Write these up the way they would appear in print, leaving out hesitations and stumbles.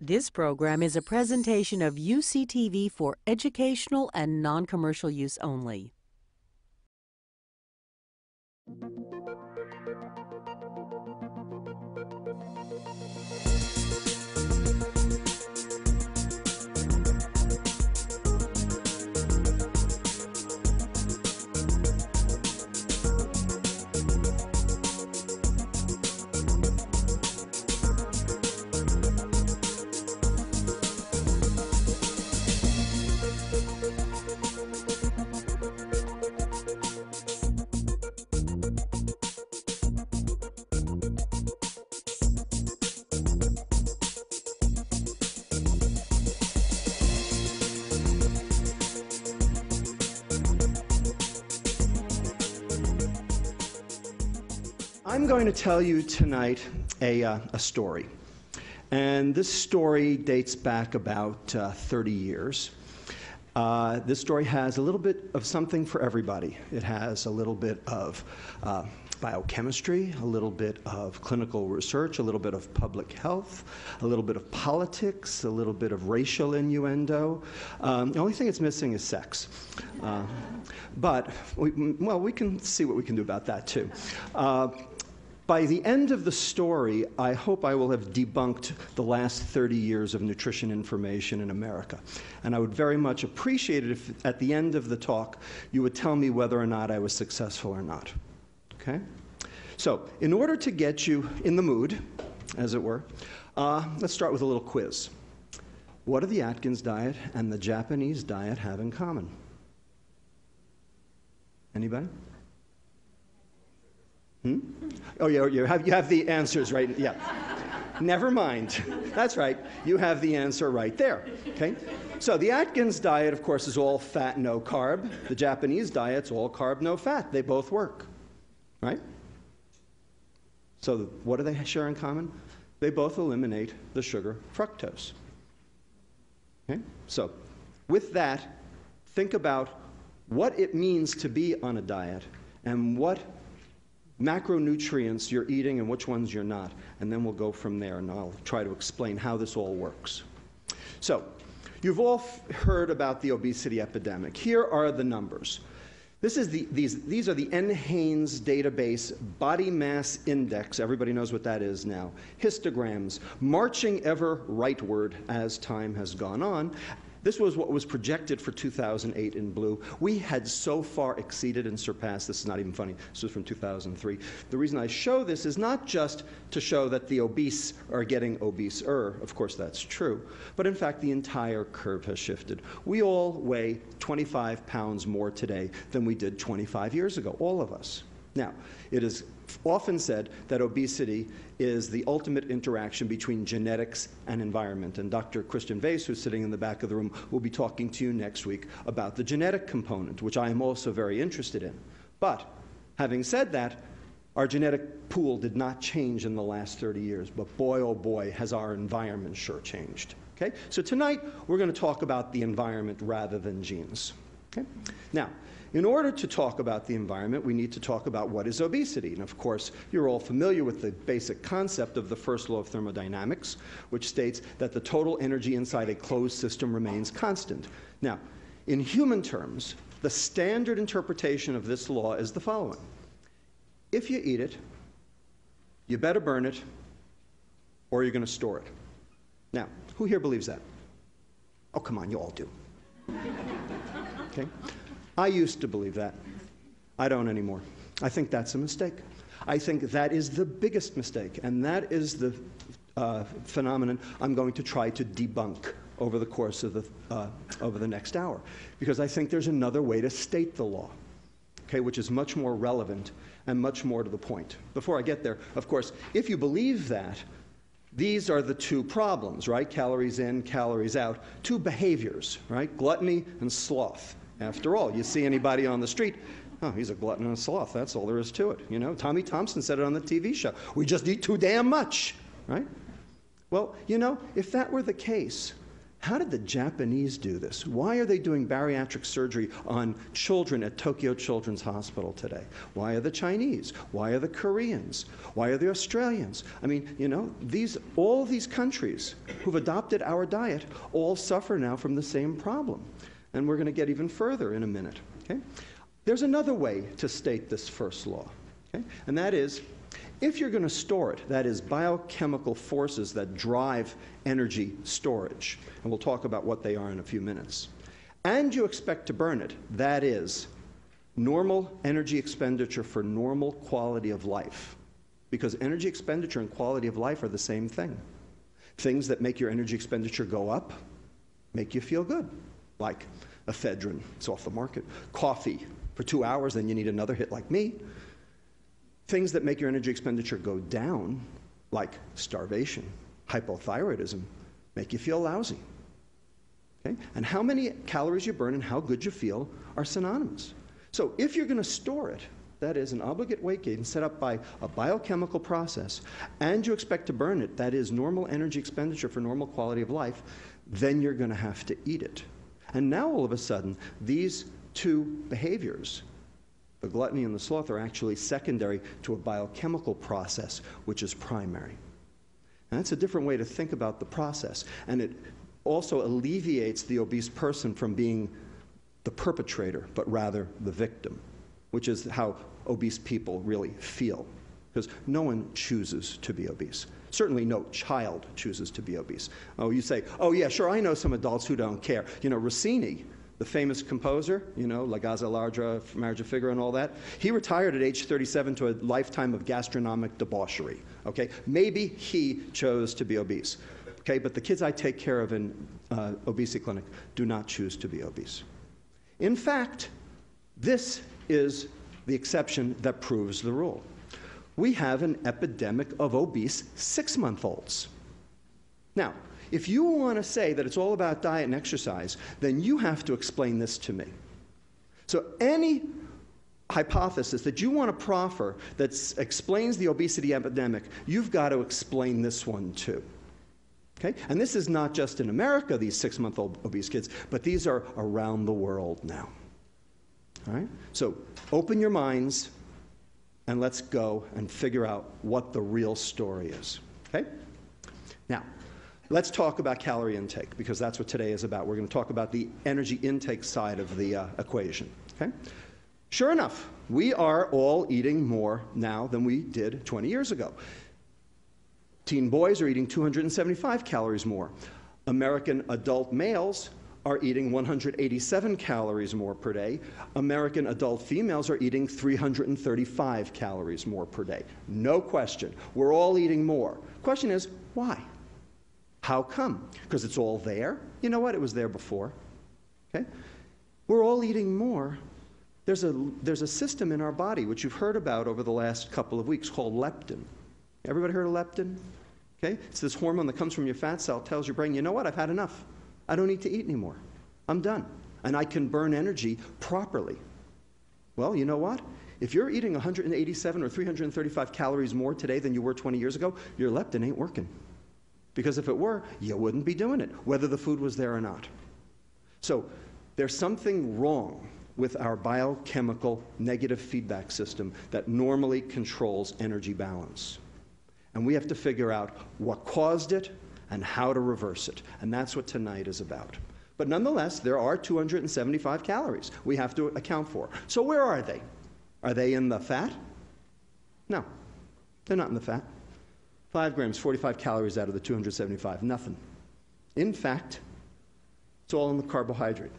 This program is a presentation of UCTV for educational and non-commercial use only. I'm going to tell you tonight a story. And this story dates back about 30 years. This story has a little bit of something for everybody. It has a little bit of biochemistry, a little bit of clinical research, a little bit of public health, a little bit of politics, a little bit of racial innuendo. The only thing it's missing is sex. But we can see what we can do about that too. By the end of the story, I hope I will have debunked the last 30 years of nutrition information in America. And I would very much appreciate it if at the end of the talk you would tell me whether or not I was successful or not. Okay? So, in order to get you in the mood, as it were, let's start with a little quiz. What do the Atkins diet and the Japanese diet have in common? Anybody? Oh, yeah, you have the answers right. Yeah. Never mind. That's right. You have the answer right there. Okay. So the Atkins diet, of course, is all fat, no carb. The Japanese diet's all carb, no fat. They both work. Right? So what do they share in common? They both eliminate the sugar fructose. Okay. So with that, think about what it means to be on a diet and what macronutrients you're eating and which ones you're not. And then we'll go from there, and I'll try to explain how this all works. So, you've all heard about the obesity epidemic. Here are the numbers. These are the NHANES database body mass index. Everybody knows what that is now. Histograms, marching ever rightward as time has gone on. This was what was projected for 2008 in blue. We had so far exceeded and surpassed. This is not even funny. This was from 2003. The reason I show this is not just to show that the obese are getting obeser. Of course, that's true. But in fact, the entire curve has shifted. We all weigh 25 pounds more today than we did 25 years ago, all of us. Now, it is often said that obesity is the ultimate interaction between genetics and environment. And Dr. Christian Weiss, who's sitting in the back of the room, will be talking to you next week about the genetic component, which I am also very interested in. But having said that, our genetic pool did not change in the last 30 years. But boy, oh boy, has our environment sure changed. Okay? So tonight, we're going to talk about the environment rather than genes. Okay? Now, in order to talk about the environment, we need to talk about what is obesity. And of course, you're all familiar with the basic concept of the first law of thermodynamics, which states that the total energy inside a closed system remains constant. Now, in human terms, the standard interpretation of this law is the following. If you eat it, you better burn it, or you're going to store it. Now, who here believes that? Oh, come on, you all do. Okay? I used to believe that. I don't anymore. I think that's a mistake. I think that is the biggest mistake, and that is the phenomenon I'm going to try to debunk over the course of the next hour, because I think there's another way to state the law, okay, which is much more relevant and much more to the point. Before I get there, of course, if you believe that, these are the two problems, right? Calories in, calories out. Two behaviors, right? Gluttony and sloth. After all, you see anybody on the street, oh, he's a glutton and a sloth. That's all there is to it. You know, Tommy Thompson said it on the TV show. We just eat too damn much, right? Well, you know, if that were the case, How did the Japanese do this? Why are they doing bariatric surgery on children at Tokyo Children's Hospital today? Why are the Chinese? Why are the Koreans? Why are the Australians? I mean, you know, all these countries who've adopted our diet all suffer now from the same problem. And we're going to get even further in a minute. Okay? There's another way to state this first law, okay? And that is, if you're going to store it, that is biochemical forces that drive energy storage, and we'll talk about what they are in a few minutes, and you expect to burn it, that is normal energy expenditure for normal quality of life, because energy expenditure and quality of life are the same thing. Things that make your energy expenditure go up make you feel good, like ephedrine, it's off the market, coffee for 2 hours, then you need another hit like me. Things that make your energy expenditure go down, like starvation, hypothyroidism, make you feel lousy. Okay? And how many calories you burn and how good you feel are synonymous. So if you're going to store it, that is an obligate weight gain set up by a biochemical process, and you expect to burn it, that is normal energy expenditure for normal quality of life, then you're going to have to eat it. And now all of a sudden, these two behaviors, the gluttony and the sloth, are actually secondary to a biochemical process, which is primary. And that's a different way to think about the process. And it also alleviates the obese person from being the perpetrator, but rather the victim, which is how obese people really feel. Because no one chooses to be obese. Certainly no child chooses to be obese. Oh, you say, oh yeah, sure, I know some adults who don't care. You know, Rossini, the famous composer, you know, La Gazza Ladra, Marriage of Figaro and all that, he retired at age 37 to a lifetime of gastronomic debauchery, okay? Maybe he chose to be obese, okay? But the kids I take care of in obesity clinic do not choose to be obese. In fact, this is the exception that proves the rule. We have an epidemic of obese 6-month-olds. Now, if you want to say that it's all about diet and exercise, then you have to explain this to me. So any hypothesis that you want to proffer that explains the obesity epidemic, you've got to explain this one too. Okay? And this is not just in America, these 6-month-old obese kids, but these are around the world now. All right? So open your minds and let's go and figure out what the real story is. Okay? Now, let's talk about calorie intake, because that's what today is about. We're going to talk about the energy intake side of the equation. Okay? Sure enough, we are all eating more now than we did 20 years ago. Teen boys are eating 275 calories more. American adult males are eating 187 calories more per day. American adult females are eating 335 calories more per day. No question. We're all eating more. Question is, why? How come? Because it's all there? You know what? It was there before. Okay? We're all eating more. There's a system in our body, which you've heard about over the last couple of weeks, called leptin. Everybody heard of leptin? Okay? It's this hormone that comes from your fat cell, tells your brain, you know what? I've had enough. I don't need to eat anymore. I'm done. And I can burn energy properly. Well, you know what? If you're eating 187 or 335 calories more today than you were 20 years ago, your leptin ain't working. Because if it were, you wouldn't be doing it, whether the food was there or not. So there's something wrong with our biochemical negative feedback system that normally controls energy balance. And we have to figure out what caused it and how to reverse it. And that's what tonight is about. But nonetheless, there are 275 calories we have to account for. So where are they? Are they in the fat? No, they're not in the fat. 5 grams, 45 calories out of the 275, nothing. In fact, it's all in the carbohydrate.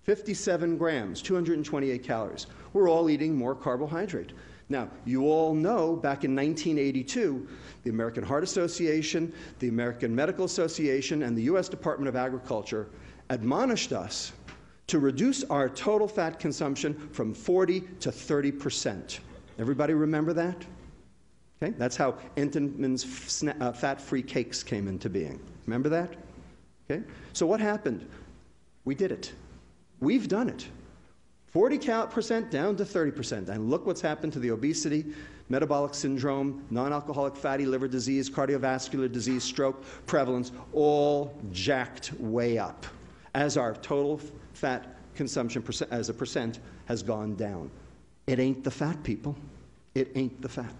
57 grams, 228 calories. We're all eating more carbohydrate. Now, you all know back in 1982, the American Heart Association, the American Medical Association, and the U.S. Department of Agriculture admonished us to reduce our total fat consumption from 40 to 30%. Everybody remember that? Okay? That's how Entenmann's fat-free cakes came into being. Remember that? Okay? So what happened? We did it. We've done it. 40% down to 30%. And look what's happened to the obesity, metabolic syndrome, non-alcoholic fatty liver disease, cardiovascular disease, stroke, prevalence, all jacked way up as our total fat consumption as a percent has gone down. It ain't the fat, people. It ain't the fat.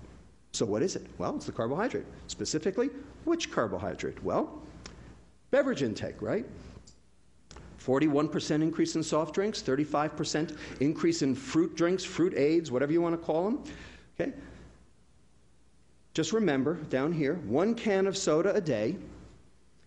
So what is it? Well, it's the carbohydrate. Specifically, which carbohydrate? Well, beverage intake, right? 41% increase in soft drinks, 35% increase in fruit drinks, fruit aids, whatever you want to call them. Okay? Just remember, down here, 1 can of soda a day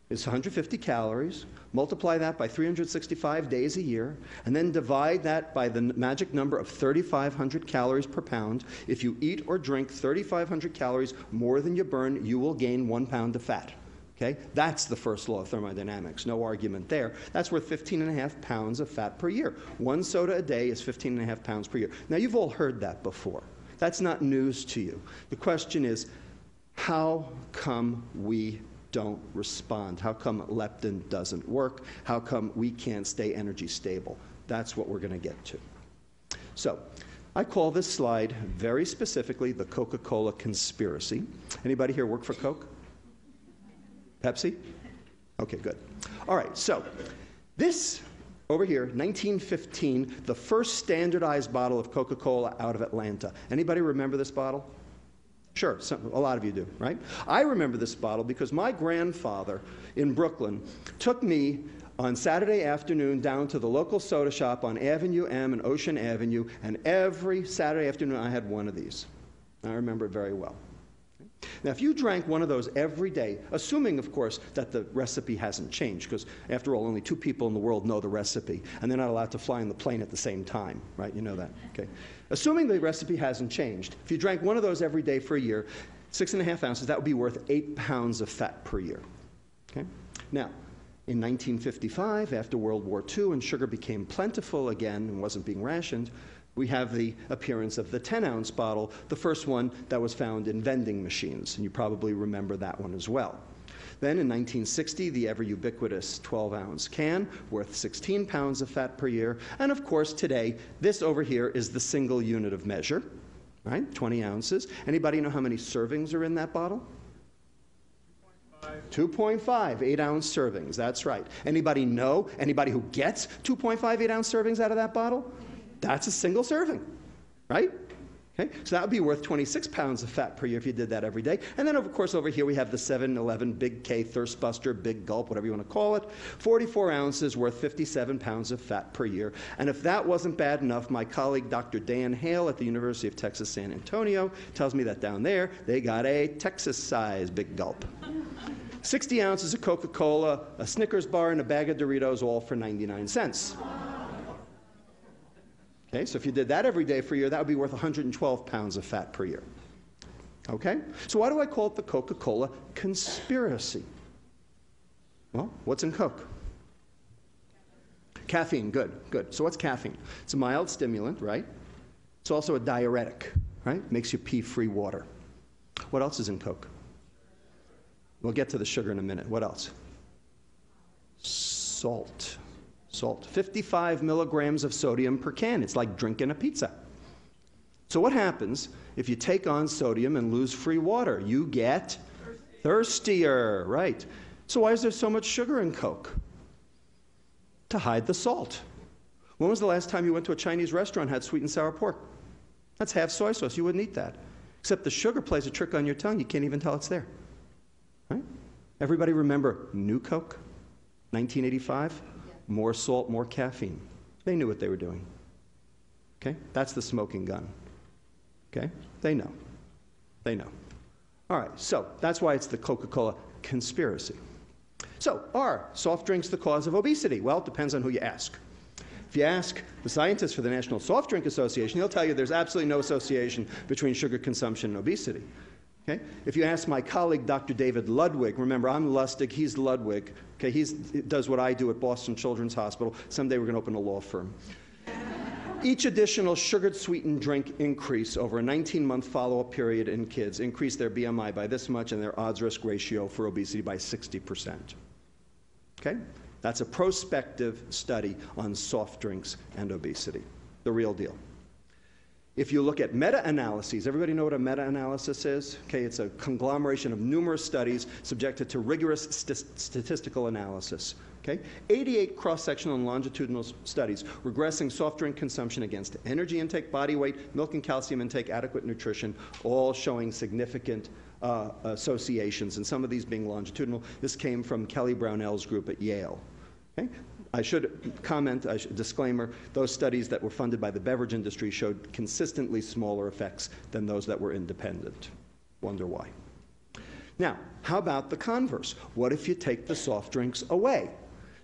is 150 calories. Multiply that by 365 days a year, and then divide that by the magic number of 3,500 calories per pound. If you eat or drink 3,500 calories more than you burn, you will gain 1 pound of fat. Okay? That's the first law of thermodynamics. No argument there. That's worth 15.5 pounds of fat per year. 1 soda a day is 15.5 pounds per year. Now, you've all heard that before. That's not news to you. The question is, how come we don't respond? How come leptin doesn't work? How come we can't stay energy stable? That's what we're going to get to. So, I call this slide very specifically the Coca-Cola conspiracy. Anybody here work for Coke? Pepsi? Okay, good. All right, so this over here, 1915, the first standardized bottle of Coca-Cola out of Atlanta. Anybody remember this bottle? Sure, a lot of you do, right? I remember this bottle because my grandfather in Brooklyn took me on Saturday afternoon down to the local soda shop on Avenue M and Ocean Avenue, and every Saturday afternoon I had one of these. I remember it very well. Now, if you drank one of those every day, assuming, of course, that the recipe hasn't changed, because after all, only 2 people in the world know the recipe, and they're not allowed to fly on the plane at the same time, right? You know that, okay? Assuming the recipe hasn't changed, if you drank one of those every day for a year, 6.5 ounces, that would be worth 8 pounds of fat per year, okay? Now, in 1955, after World War II, and sugar became plentiful again and wasn't being rationed, we have the appearance of the 10-ounce bottle, the first one that was found in vending machines, and you probably remember that one as well. Then in 1960, the ever ubiquitous 12-ounce can, worth 16 pounds of fat per year, and of course today, this over here is the single unit of measure, right, 20 ounces. Anybody know how many servings are in that bottle? 2.5 8-ounce servings, that's right. Anybody know, anybody who gets 2.5 8-ounce servings out of that bottle? That's a single serving, right? Okay, so that would be worth 26 pounds of fat per year if you did that every day. And then, of course, over here we have the 7-Eleven Big K Thirst Buster, Big Gulp, whatever you want to call it. 44 ounces worth 57 pounds of fat per year. And if that wasn't bad enough, my colleague Dr. Dan Hale at the University of Texas San Antonio tells me that down there they got a Texas-sized Big Gulp. 60 ounces of Coca-Cola, a Snickers bar, and a bag of Doritos, all for 99 cents. Okay, so if you did that every day for a year, that would be worth 112 pounds of fat per year. Okay? So why do I call it the Coca-Cola conspiracy? Well, what's in Coke? Caffeine, good, good. So what's caffeine? It's a mild stimulant, right? It's also a diuretic, right? Makes you pee free water. What else is in Coke? We'll get to the sugar in a minute. What else? Salt. Salt. 55 milligrams of sodium per can. It's like drinking a pizza. So what happens if you take on sodium and lose free water? You get thirstier, right? So why is there so much sugar in Coke? To hide the salt. When was the last time you went to a Chinese restaurant and had sweet and sour pork? That's half soy sauce. You wouldn't eat that. Except the sugar plays a trick on your tongue. You can't even tell it's there. Right? Everybody remember New Coke, 1985? More salt, more caffeine. They knew what they were doing. Okay? That's the smoking gun. Okay? They know. They know. All right, so that's why it's the Coca-Cola conspiracy. So, are soft drinks the cause of obesity? Well, it depends on who you ask. If you ask the scientists for the National Soft Drink Association, they'll tell you there's absolutely no association between sugar consumption and obesity. Okay? If you ask my colleague, Dr. David Ludwig, remember, I'm Lustig, he's Ludwig. Okay? He does what I do at Boston Children's Hospital. Someday we're going to open a law firm. Each additional sugared sweetened drink increase over a 19-month follow-up period in kids increased their BMI by this much and their odds-risk ratio for obesity by 60%. Okay? That's a prospective study on soft drinks and obesity. the real deal. If you look at meta-analyses, everybody know what a meta-analysis is? Okay, it's a conglomeration of numerous studies subjected to rigorous statistical analysis. Okay? 88 cross-sectional and longitudinal studies regressing soft drink consumption against energy intake, body weight, milk and calcium intake, adequate nutrition, all showing significant associations, and some of these being longitudinal. This came from Kelly Brownell's group at Yale. Okay? I should comment, disclaimer, those studies that were funded by the beverage industry showed consistently smaller effects than those that were independent. Wonder why. Now, how about the converse? What if you take the soft drinks away?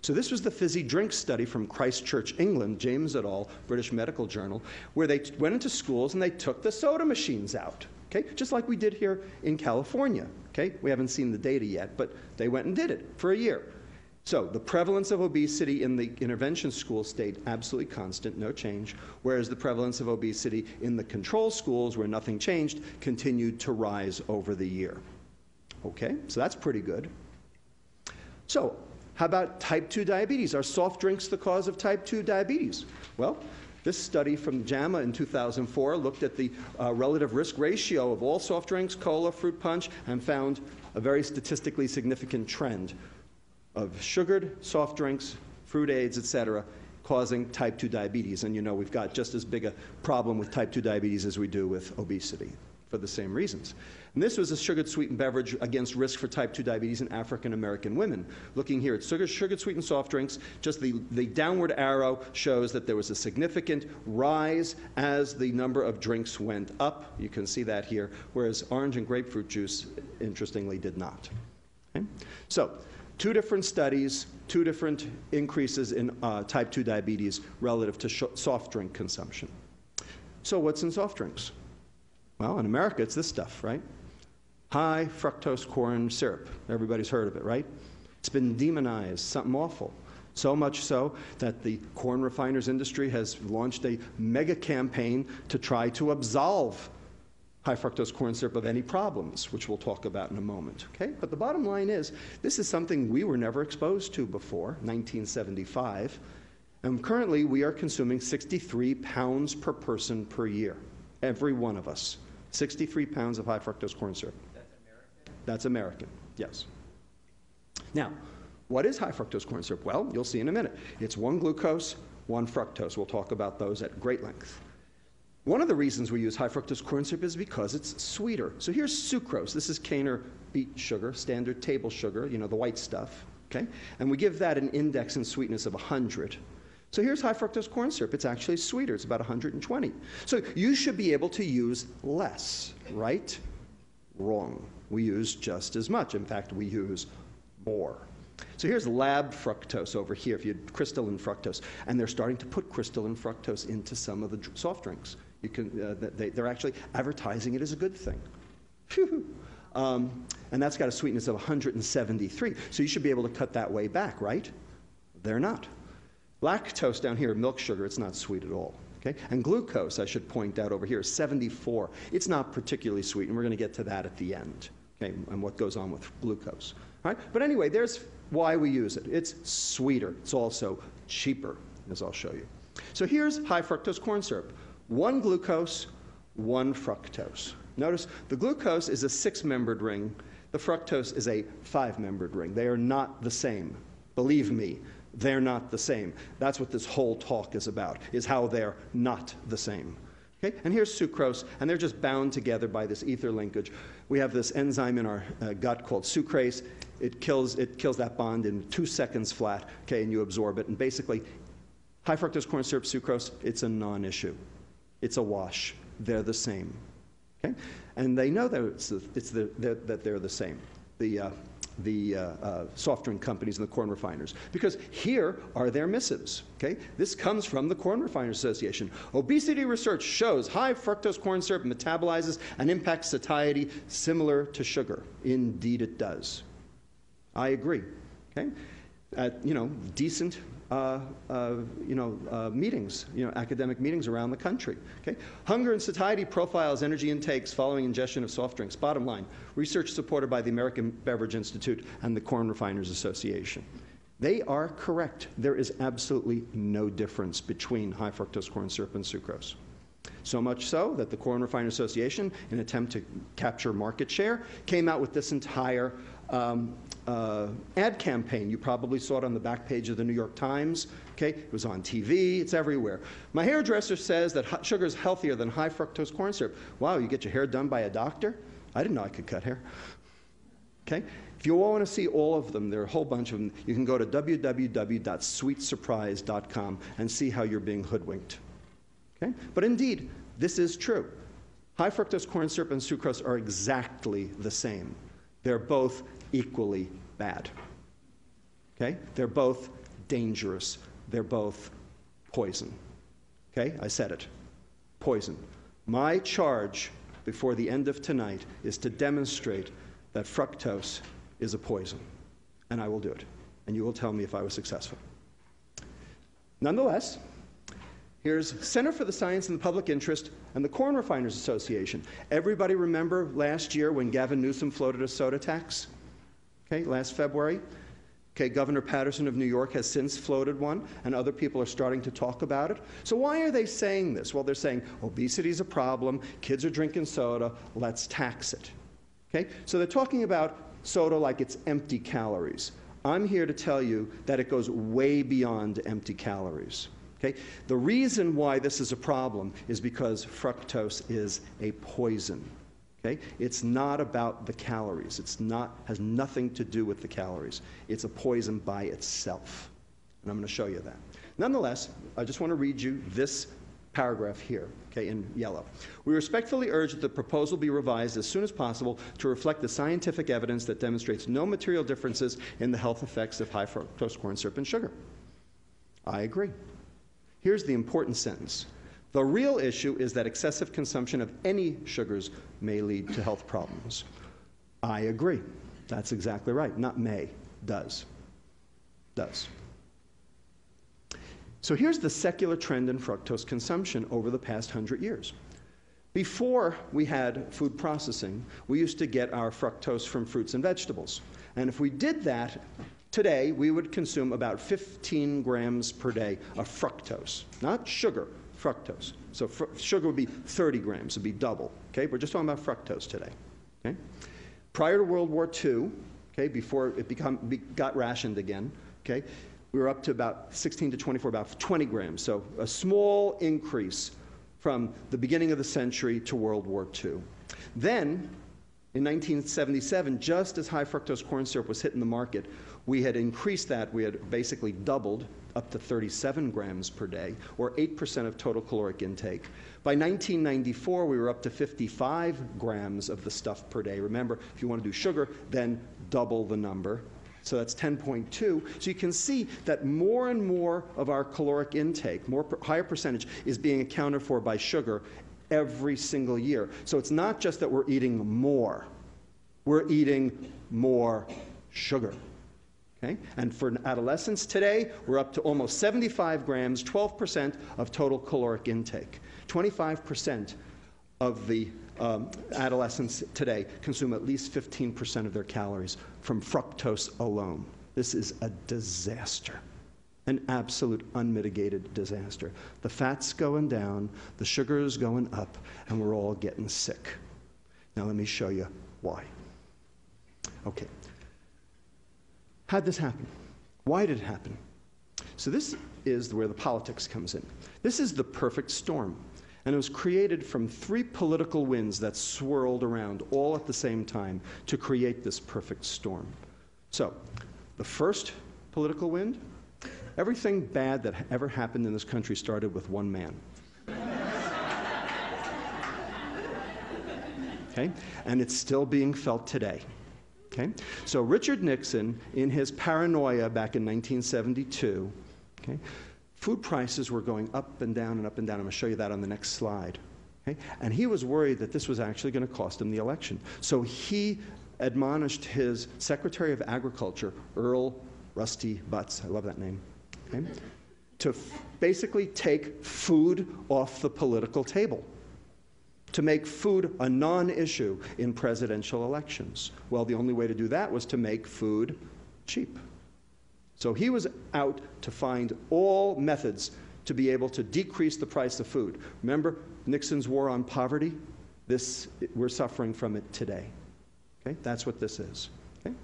So this was the fizzy drink study from Christchurch, England, James et al., British Medical Journal, where they went into schools and they took the soda machines out. Okay? Just like we did here in California. Okay? We haven't seen the data yet, but they went and did it for a year. So the prevalence of obesity in the intervention school stayed absolutely constant, no change, whereas the prevalence of obesity in the control schools, where nothing changed, continued to rise over the year. Okay, so that's pretty good. So how about type 2 diabetes? Are soft drinks the cause of type 2 diabetes? Well, this study from JAMA in 2004 looked at the relative risk ratio of all soft drinks, cola, fruit punch, and found a very statistically significant trend of sugared soft drinks, fruit aids, etc., causing type 2 diabetes. And you know we've got just as big a problem with type 2 diabetes as we do with obesity for the same reasons. And this was a sugared sweetened beverage against risk for type 2 diabetes in African American women. Looking here at sugared sweetened soft drinks, just the downward arrow shows that there was a significant rise as the number of drinks went up. You can see that here, whereas orange and grapefruit juice, interestingly, did not. Okay? So, two different studies, two different increases in type 2 diabetes relative to soft drink consumption. So what's in soft drinks? Well, in America, it's this stuff, right? High fructose corn syrup. Everybody's heard of it, right? It's been demonized, something awful. So much so that the corn refiners industry has launched a mega campaign to try to absolve high fructose corn syrup of any problems, which we'll talk about in a moment. Okay? But the bottom line is, this is something we were never exposed to before, 1975, and currently we are consuming 63 pounds per person per year, every one of us. 63 pounds of high fructose corn syrup. That's American? That's American, yes. Now, what is high fructose corn syrup? Well, you'll see in a minute. It's one glucose, one fructose. We'll talk about those at great length. One of the reasons we use high fructose corn syrup is because it's sweeter. So here's sucrose. This is cane or beet sugar, standard table sugar, you know, the white stuff. Okay? And we give that an index in sweetness of 100. So here's high fructose corn syrup. It's actually sweeter. It's about 120. So you should be able to use less, right? Wrong. We use just as much. In fact, we use more. So here's lab fructose over here, if you had crystalline fructose. And they're starting to put crystalline fructose into some of the soft drinks. You can, they're actually advertising it as a good thing. And that's got a sweetness of 173. So you should be able to cut that way back, right? They're not. Lactose down here, milk sugar, it's not sweet at all. Okay? And glucose, I should point out over here, is 74. It's not particularly sweet, and we're going to get to that at the end, okay, and what goes on with glucose. All right? But anyway, there's why we use it. It's sweeter. It's also cheaper, as I'll show you. So here's high fructose corn syrup. One glucose, one fructose. Notice the glucose is a 6-membered ring. The fructose is a 5-membered ring. They are not the same. Believe me, they're not the same. That's what this whole talk is about, is how they're not the same. Okay? And here's sucrose, and they're just bound together by this ether linkage. We have this enzyme in our gut called sucrase. It kills that bond in 2 seconds flat, okay, and you absorb it. And basically, high fructose corn syrup, sucrose, it's a non-issue. It's a wash. They're the same. Okay? And they know that that they're the same. The soft drink companies and the corn refiners, because here are their missives. Okay? This comes from the Corn Refiners Association. Obesity research shows high fructose corn syrup metabolizes and impacts satiety similar to sugar. Indeed it does. I agree. Okay? Decent meetings, academic meetings around the country. Okay? Hunger and satiety profiles energy intakes following ingestion of soft drinks. Bottom line, research supported by the American Beverage Institute and the Corn Refiners Association. They are correct. There is absolutely no difference between high fructose corn syrup and sucrose. So much so that the Corn Refiners Association, in an attempt to capture market share, came out with this entire ad campaign. You probably saw it on the back page of the New York Times. Okay? It was on TV. It's everywhere. My hairdresser says that sugar is healthier than high fructose corn syrup. Wow, you get your hair done by a doctor? I didn't know I could cut hair. Okay? If you all want to see all of them, there are a whole bunch of them. You can go to www.sweetsurprise.com and see how you're being hoodwinked. Okay? But indeed, this is true. High fructose corn syrup and sucrose are exactly the same. They're both equally bad. Okay? They're both dangerous. They're both poison. Okay? I said it. Poison. My charge before the end of tonight is to demonstrate that fructose is a poison. And I will do it. And you will tell me if I was successful. Nonetheless, here's Center for the Science and the Public Interest and the Corn Refiners Association. Everybody remember last year when Gavin Newsom floated a soda tax? Okay, last February. Okay, Governor Patterson of New York has since floated one, and other people are starting to talk about it. So why are they saying this? Well, they're saying obesity is a problem, kids are drinking soda, let's tax it. Okay, so they're talking about soda like it's empty calories. I'm here to tell you that it goes way beyond empty calories. Okay? The reason why this is a problem is because fructose is a poison. Okay? It's not about the calories. Has nothing to do with the calories. It's a poison by itself. And I'm going to show you that. Nonetheless, I just want to read you this paragraph here, okay, in yellow. We respectfully urge that the proposal be revised as soon as possible to reflect the scientific evidence that demonstrates no material differences in the health effects of high fructose corn syrup and sugar. I agree. Here's the important sentence. The real issue is that excessive consumption of any sugars may lead to health problems. I agree. That's exactly right. Not may. Does. Does. So here's the secular trend in fructose consumption over the past 100 years. Before we had food processing, we used to get our fructose from fruits and vegetables. And if we did that, today we would consume about 15 grams per day of fructose. Not sugar, fructose. So sugar would be 30 grams, it would be double. Okay? We're just talking about fructose today. Okay? Prior to World War II, okay, before it got rationed again, okay, we were up to about 16 to 24, about 20 grams. So a small increase from the beginning of the century to World War II. Then, in 1977, just as high fructose corn syrup was hitting the market, we had increased that. We had basically doubled up to 37 grams per day, or 8% of total caloric intake. By 1994, we were up to 55 grams of the stuff per day. Remember, if you want to do sugar, then double the number. So that's 10.2. So you can see that more and more of our caloric intake, higher percentage, is being accounted for by sugar every single year. So it's not just that we're eating more. We're eating more sugar. Okay? And for adolescents today, we're up to almost 75 grams, 12% of total caloric intake. 25% of the adolescents today consume at least 15% of their calories from fructose alone. This is a disaster, an absolute unmitigated disaster. The fat's going down, the sugar is going up, and we're all getting sick. Now let me show you why. Okay. How'd this happen? Why did it happen? So this is where the politics comes in. This is the perfect storm. And it was created from 3 political winds that swirled around all at the same time to create this perfect storm. So, the first political wind, everything bad that ever happened in this country started with one man. Okay? And it's still being felt today. Okay? So Richard Nixon, in his paranoia back in 1972, okay, food prices were going up and down and up and down. I'm going to show you that on the next slide. Okay? And he was worried that this was actually going to cost him the election. So he admonished his Secretary of Agriculture, Earl Rusty Butz, I love that name, okay, to basically take food off the political table, to make food a non-issue in presidential elections. Well, the only way to do that was to make food cheap. So he was out to find all methods to be able to decrease the price of food. Remember Nixon's war on poverty? We're suffering from it today. Okay? That's what this is. Okay?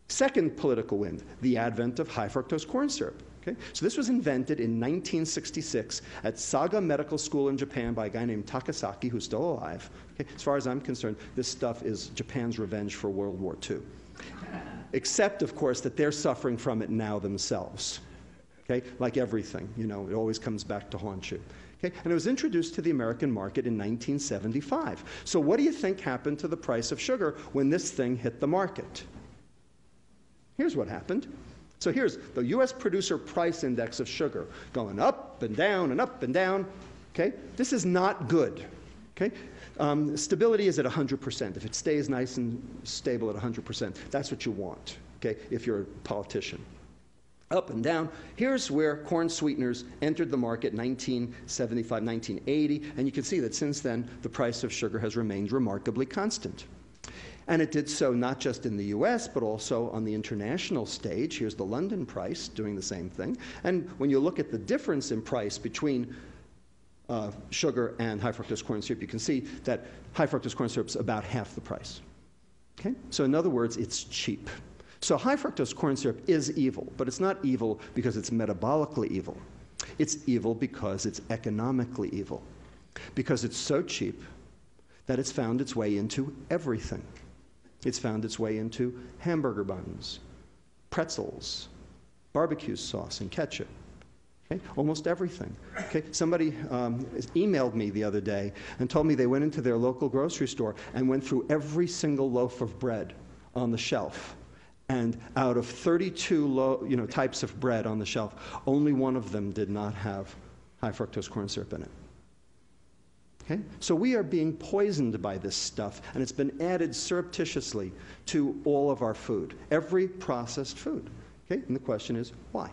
Second political wind, the advent of high fructose corn syrup. Okay? So this was invented in 1966 at Saga Medical School in Japan by a guy named Takasaki, who's still alive. Okay? As far as I'm concerned, this stuff is Japan's revenge for World War II. Except, of course, that they're suffering from it now themselves. Okay? Like everything, you know, it always comes back to haunt you. Okay? And it was introduced to the American market in 1975. So what do you think happened to the price of sugar when this thing hit the market? Here's what happened. So here's the U.S. Producer Price Index of sugar going up and down and up and down. Okay? This is not good. Okay? Stability is at 100%. If it stays nice and stable at 100%, that's what you want, okay, if you're a politician. Up and down. Here's where corn sweeteners entered the market in 1975, 1980, and you can see that since then, the price of sugar has remained remarkably constant. And it did so not just in the US, but also on the international stage. Here's the London price doing the same thing. And when you look at the difference in price between sugar and high fructose corn syrup, you can see that high fructose corn syrup is about half the price. Okay? So in other words, it's cheap. So high fructose corn syrup is evil, but it's not evil because it's metabolically evil. It's evil because it's economically evil. Because it's so cheap that it's found its way into everything. It's found its way into hamburger buns, pretzels, barbecue sauce, and ketchup. Okay? Almost everything. Okay? Somebody emailed me the other day and told me they went into their local grocery store and went through every single loaf of bread on the shelf. And out of 32 types of bread on the shelf, only one of them did not have high fructose corn syrup in it. Okay? So we are being poisoned by this stuff, and it's been added surreptitiously to all of our food, every processed food. Okay? And the question is, why?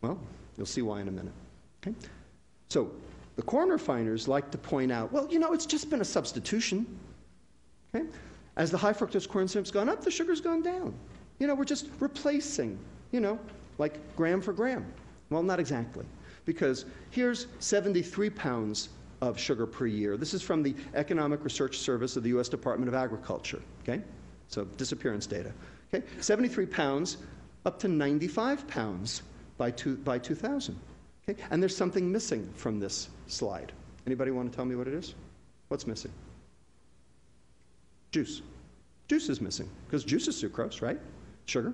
Well, you'll see why in a minute. Okay? So the corn refiners like to point out, well, you know, it's just been a substitution. Okay? As the high fructose corn syrup's gone up, the sugar's gone down. You know, we're just replacing, you know, like gram for gram. Well, not exactly, because here's 73 pounds of sugar per year. This is from the Economic Research Service of the U.S. Department of Agriculture, okay? So disappearance data, okay? 73 pounds up to 95 pounds by 2000, okay? And there's something missing from this slide. Anybody want to tell me what it is? What's missing? Juice. Juice is missing, because juice is sucrose, right? Sugar.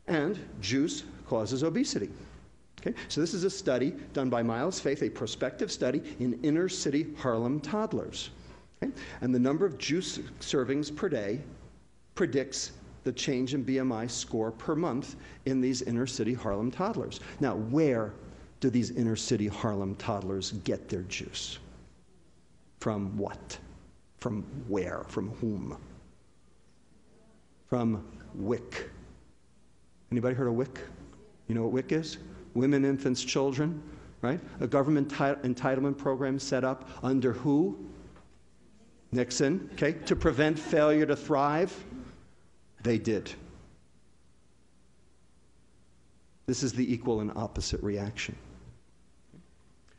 And juice causes obesity. Okay? So this is a study done by Miles Faith, a prospective study in inner-city Harlem toddlers. Okay? And the number of juice servings per day predicts the change in BMI score per month in these inner-city Harlem toddlers. Now, where do these inner-city Harlem toddlers get their juice? From what? From where? From whom? From WIC. Anybody heard of WIC? You know what WIC is? Women, infants, children, right? A government entitlement program set up under who? Nixon, okay? To prevent failure to thrive. They did. This is the equal and opposite reaction.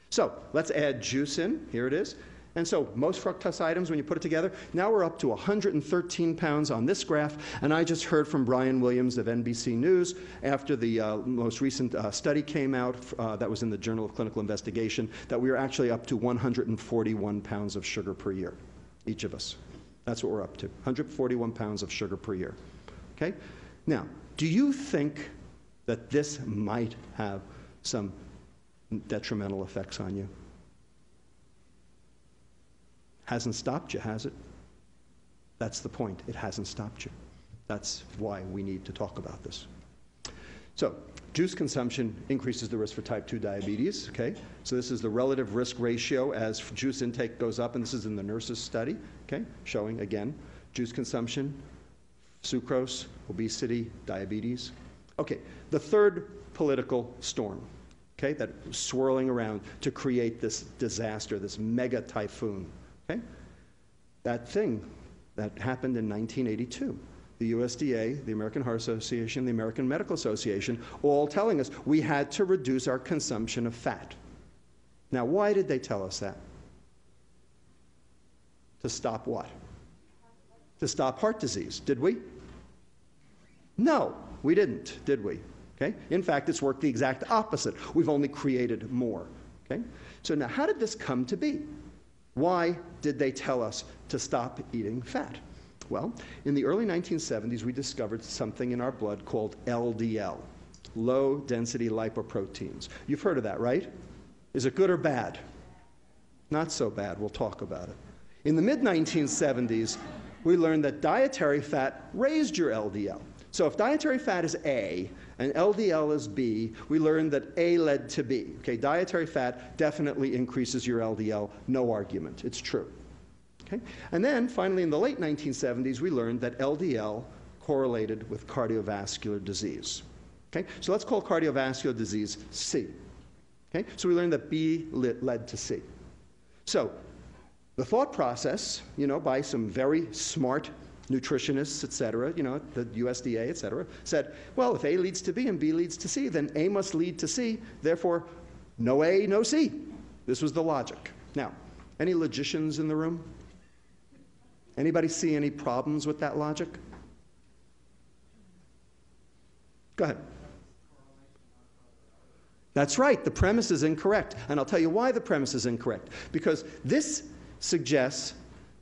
So let's add juice in. Here it is. And so most fructose items, when you put it together, now we're up to 113 pounds on this graph. And I just heard from Brian Williams of NBC News after the most recent study came out that was in the Journal of Clinical Investigation that we are actually up to 141 pounds of sugar per year, each of us. That's what we're up to, 141 pounds of sugar per year. Okay? Now, do you think that this might have some detrimental effects on you? Hasn't stopped you, has it? That's the point. It hasn't stopped you. That's why we need to talk about this. So, juice consumption increases the risk for type 2 diabetes, okay? So this is the relative risk ratio as juice intake goes up, and this is in the nurses' study, okay? Showing, again, juice consumption, sucrose, obesity, diabetes. Okay, the third political storm, okay, that's swirling around to create this disaster, this mega typhoon. Okay? That thing that happened in 1982, the USDA, the American Heart Association, the American Medical Association, all telling us we had to reduce our consumption of fat. Now, why did they tell us that? To stop what? To stop heart disease. Did we? No, we didn't, did we? Okay? In fact, it's worked the exact opposite. We've only created more. Okay? So now, how did this come to be? Why did they tell us to stop eating fat? Well, in the early 1970s, we discovered something in our blood called LDL, low-density lipoproteins. You've heard of that, right? Is it good or bad? Not so bad. We'll talk about it. In the mid-1970s, we learned that dietary fat raised your LDL. So if dietary fat is A and LDL is B, we learned that A led to B. Okay, dietary fat definitely increases your LDL, no argument. It's true. Okay? And then, finally, in the late 1970s, we learned that LDL correlated with cardiovascular disease. Okay? So let's call cardiovascular disease C. Okay? So we learned that B led to C. So the thought process, by some very smart nutritionists, et cetera, the USDA, et cetera, said, well, if A leads to B and B leads to C, then A must lead to C. Therefore, no A, no C. This was the logic. Now, any logicians in the room? Anybody see any problems with that logic? Go ahead. That's right. The premise is incorrect. And I'll tell you why the premise is incorrect. Because this suggests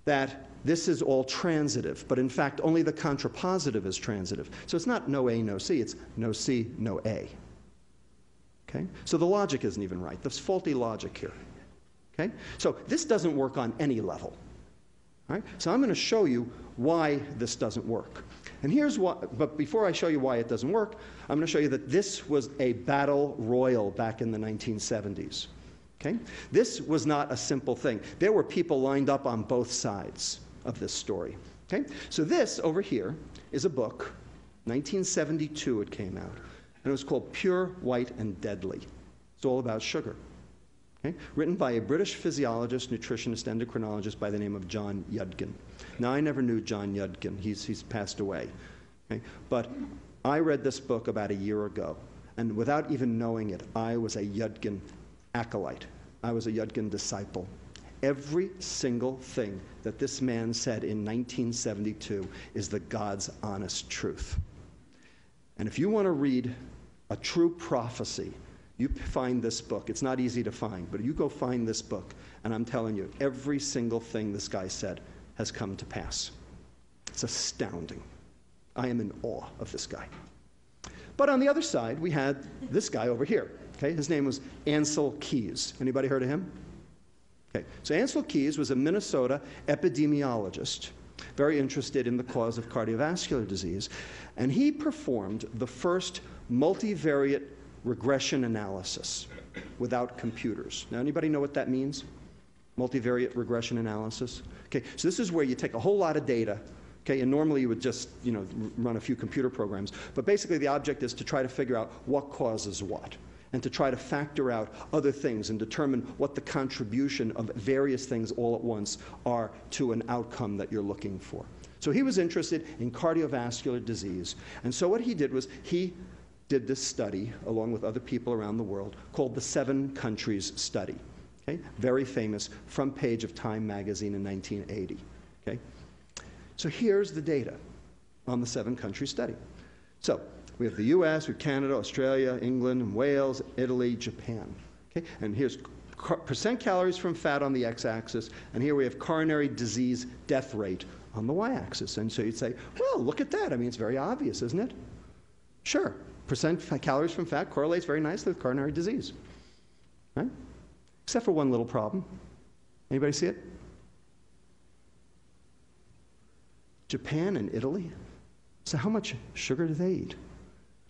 that this is all transitive. But in fact, only the contrapositive is transitive. So it's not no A, no C. It's no C, no A. Okay? So the logic isn't even right. There's faulty logic here. Okay? So this doesn't work on any level. All right? So I'm going to show you why this doesn't work. And here's what, but before I show you why it doesn't work, I'm going to show you that this was a battle royal back in the 1970s. Okay? This was not a simple thing. There were people lined up on both sides of this story. Okay? So this over here is a book, 1972 it came out, and it was called Pure, White, and Deadly. It's all about sugar. Okay? Written by a British physiologist, nutritionist, endocrinologist by the name of John Yudkin. Now, I never knew John Yudkin. He's passed away. Okay? But I read this book about a year ago, and without even knowing it, I was a Yudkin acolyte. I was a Yudkin disciple. Every single thing that this man said in 1972 is the God's honest truth. And if you want to read a true prophecy, you find this book. It's not easy to find, but you go find this book, and I'm telling you, every single thing this guy said has come to pass. It's astounding. I am in awe of this guy. But on the other side, we had this guy over here. Okay? His name was Ancel Keys. Anybody heard of him? Okay. So Ancel Keys was a Minnesota epidemiologist, very interested in the cause of cardiovascular disease, and he performed the first multivariate regression analysis without computers. Now, anybody know what that means? Multivariate regression analysis? Okay, so this is where you take a whole lot of data, okay, and normally you would just, run a few computer programs, but basically the object is to try to figure out what causes what, and to try to factor out other things and determine what the contribution of various things all at once are to an outcome that you're looking for. So he was interested in cardiovascular disease, and so what he did was he did this study, along with other people around the world, called the 7 Countries Study. Okay? Very famous, front page of Time magazine in 1980. Okay? So here's the data on the 7 Countries Study. So we have the US, we have Canada, Australia, England, Wales, Italy, Japan. Okay? And here's percent calories from fat on the x-axis, and here we have coronary disease death rate on the y-axis. And so you'd say, well, look at that. I mean, it's very obvious, isn't it? Sure. Percent calories from fat correlates very nicely with coronary disease, right? Except for one little problem. Anybody see it? Japan and Italy. So how much sugar do they eat?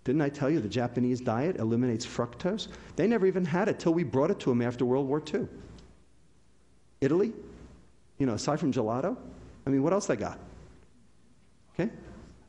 Didn't I tell you the Japanese diet eliminates fructose? They never even had it till we brought it to them after World War II. Italy, aside from gelato, I mean, what else they got? Okay?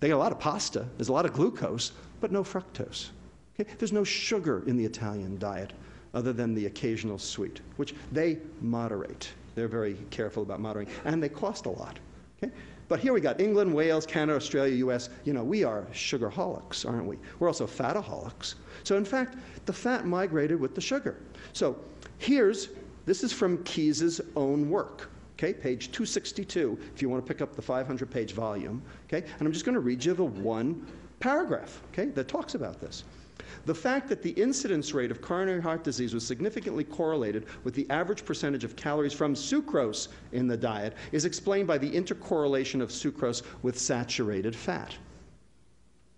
They got a lot of pasta, there's a lot of glucose, but no fructose. Okay? There's no sugar in the Italian diet other than the occasional sweet, which they moderate. They're very careful about moderating, and they cost a lot. Okay? But here we got England, Wales, Canada, Australia, US. You know, we are sugarholics, aren't we? We're also fataholics. So in fact, the fat migrated with the sugar. So this is from Keyes's own work, okay, page 262, if you want to pick up the 500-page volume, okay? And I'm just going to read you the one paragraph, okay, that talks about this. The fact that the incidence rate of coronary heart disease was significantly correlated with the average percentage of calories from sucrose in the diet is explained by the intercorrelation of sucrose with saturated fat.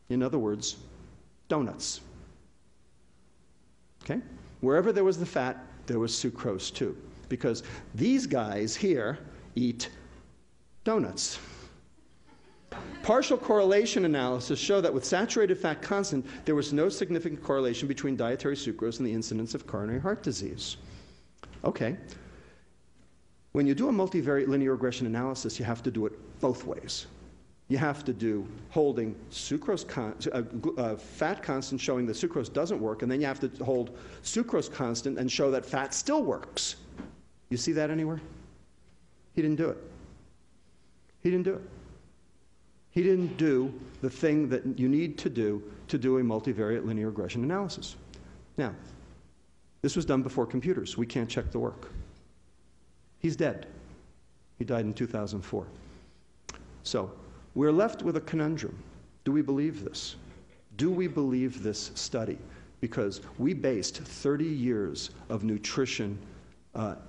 In other words, donuts. Okay? Wherever there was the fat, there was sucrose too, because these guys here eat donuts. Partial correlation analysis show that with saturated fat constant, there was no significant correlation between dietary sucrose and the incidence of coronary heart disease. Okay. When you do a multivariate linear regression analysis, you have to do it both ways. You have to do holding sucrose fat constant showing that sucrose doesn't work, and then you have to hold sucrose constant and show that fat still works. You see that anywhere? He didn't do it. He didn't do it. He didn't do the thing that you need to do a multivariate linear regression analysis. Now, this was done before computers. We can't check the work. He's dead. He died in 2004. So, we're left with a conundrum. Do we believe this? Do we believe this study? Because we based 30 years of nutrition,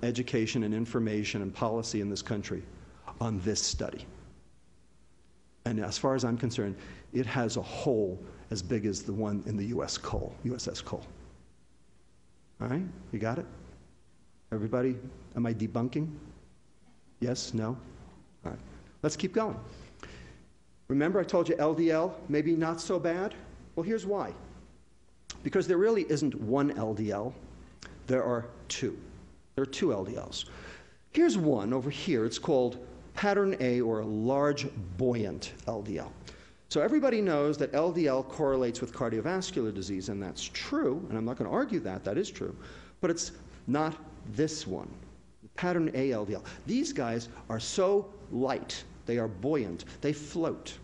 education and information and policy in this country on this study. And as far as I'm concerned, it has a hole as big as the one in the USS Cole. All right? You got it? Everybody, am I debunking? Yes? No? All right. Let's keep going. Remember I told you LDL, maybe not so bad? Well, here's why. Because there really isn't one LDL. There are two. There are two LDLs. Here's one over here. It's called pattern A, or a large buoyant LDL. So everybody knows that LDL correlates with cardiovascular disease, and that's true, and I'm not going to argue that, that is true, but it's not this one, pattern A LDL. These guys are so light, they are buoyant, they float.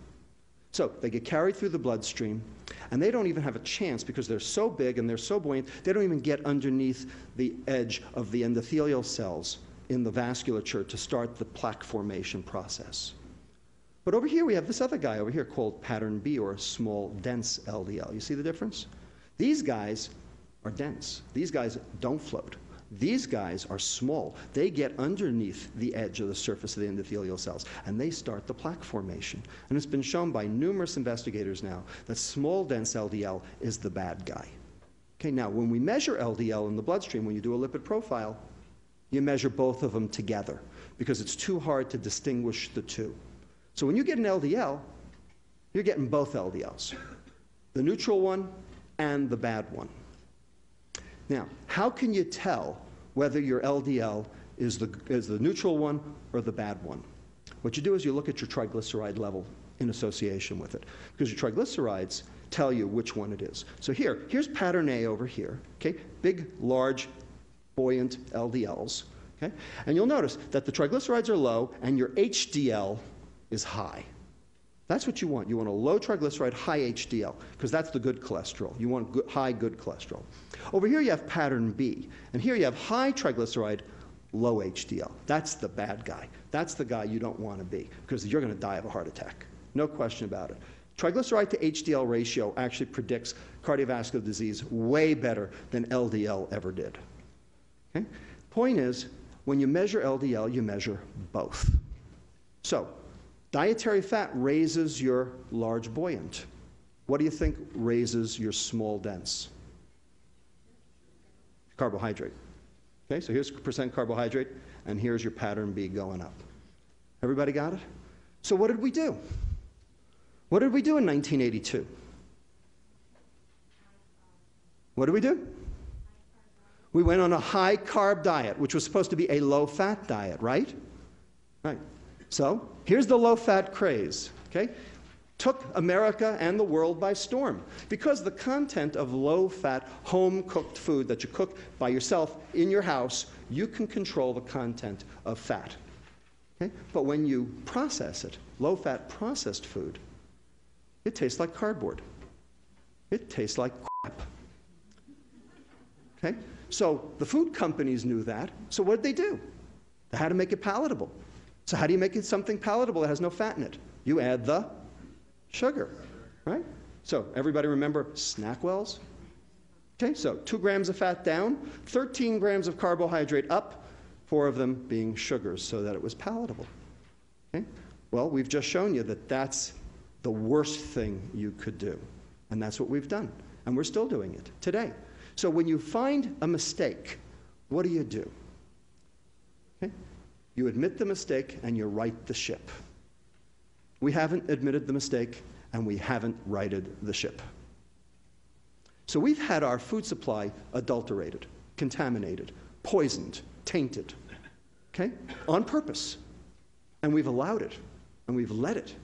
So they get carried through the bloodstream, and they don't even have a chance, because they're so big and they're so buoyant, they don't even get underneath the edge of the endothelial cells in the vasculature to start the plaque formation process. But over here we have this other guy over here called pattern B, or small dense LDL. You see the difference? These guys are dense. These guys don't float. These guys are small. They get underneath the edge of the surface of the endothelial cells, and they start the plaque formation. And it's been shown by numerous investigators now that small dense LDL is the bad guy. Okay, now when we measure LDL in the bloodstream, when you do a lipid profile, you measure both of them together because it's too hard to distinguish the two. So when you get an LDL, you're getting both LDLs, the neutral one and the bad one. Now, how can you tell whether your LDL is the neutral one or the bad one? What you do is you look at your triglyceride level in association with it, because your triglycerides tell you which one it is. So here's pattern A over here, okay? Big, large, buoyant LDLs, okay? And you'll notice that the triglycerides are low and your HDL is high. That's what you want. You want a low triglyceride, high HDL, because that's the good cholesterol. You want high good cholesterol. Over here you have pattern B, and here you have high triglyceride, low HDL. That's the bad guy. That's the guy you don't want to be, because you're going to die of a heart attack. No question about it. Triglyceride to HDL ratio actually predicts cardiovascular disease way better than LDL ever did. Okay? Point is, when you measure LDL, you measure both. So, dietary fat raises your large buoyant. What do you think raises your small dense? Carbohydrate. Okay, so here's percent carbohydrate, and here's your pattern B going up. Everybody got it? So what did we do? What did we do in 1982? What did we do? We went on a high-carb diet, which was supposed to be a low-fat diet, right? Right. So here's the low-fat craze, okay? Took America and the world by storm, because the content of low-fat, home-cooked food that you cook by yourself in your house, you can control the content of fat. Okay? But when you process it, low-fat processed food, it tastes like cardboard. It tastes like crap. Okay? So the food companies knew that, so what did they do? They had to make it palatable. So how do you make it something palatable that has no fat in it? You add the sugar, right? So everybody remember SnackWells? Okay, so 2 grams of fat down, 13 grams of carbohydrate up, 4 of them being sugars so that it was palatable. Okay? Well, we've just shown you that that's the worst thing you could do. And that's what we've done. And we're still doing it today. So when you find a mistake, what do? Okay? You admit the mistake and you right the ship. We haven't admitted the mistake and we haven't righted the ship. So we've had our food supply adulterated, contaminated, poisoned, tainted, okay, on purpose. And we've allowed it, and we've let it,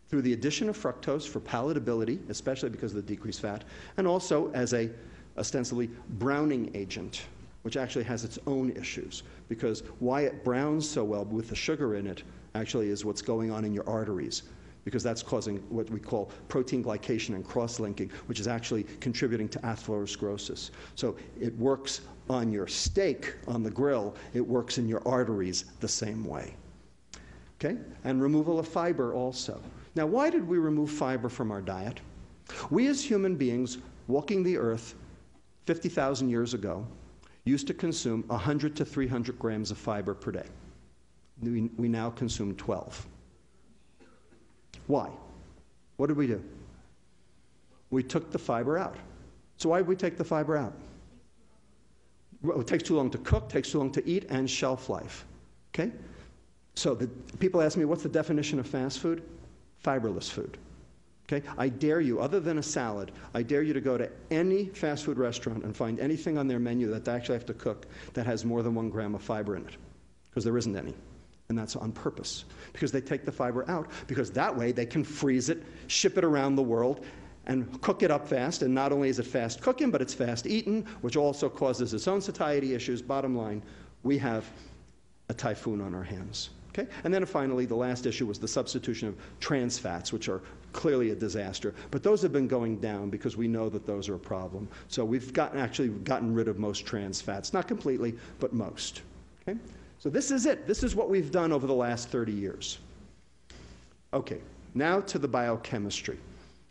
through the addition of fructose for palatability, especially because of the decreased fat, and also as a ostensibly browning agent, which actually has its own issues, because why it browns so well with the sugar in it actually is what's going on in your arteries, because that's causing what we call protein glycation and cross-linking, which is actually contributing to atherosclerosis. So it works on your steak on the grill, it works in your arteries the same way. Okay? And removal of fiber also. Now, why did we remove fiber from our diet? We as human beings walking the earth 50,000 years ago used to consume 100 to 300 grams of fiber per day. We now consume 12. Why? What did we do? We took the fiber out. So why did we take the fiber out? Well, it takes too long to cook, takes too long to eat, and shelf life. Okay? So people ask me, what's the definition of fast food? Fiberless food. Okay? I dare you, other than a salad, I dare you to go to any fast food restaurant and find anything on their menu that they actually have to cook that has more than 1 gram of fiber in it, because there isn't any. And that's on purpose, because they take the fiber out, because that way they can freeze it, ship it around the world, and cook it up fast. And not only is it fast cooking, but it's fast eaten, which also causes its own satiety issues. Bottom line, we have a typhoon on our hands. Okay? And then finally, the last issue was the substitution of trans fats, which are clearly a disaster. But those have been going down because we know that those are a problem. So we've actually gotten rid of most trans fats. Not completely, but most. Okay? So this is it. This is what we've done over the last 30 years. Okay, now to the biochemistry.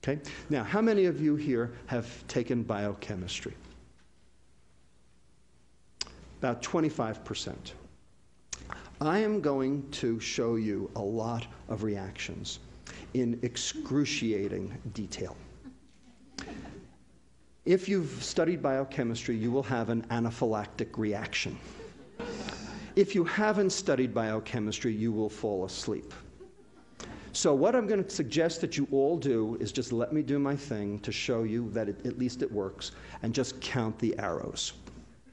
Okay? Now, how many of you here have taken biochemistry? About 25%. I am going to show you a lot of reactions in excruciating detail. If you've studied biochemistry, you will have an anaphylactic reaction. If you haven't studied biochemistry, you will fall asleep. So what I'm going to suggest that you all do is just let me do my thing to show you that at least it works, and just count the arrows.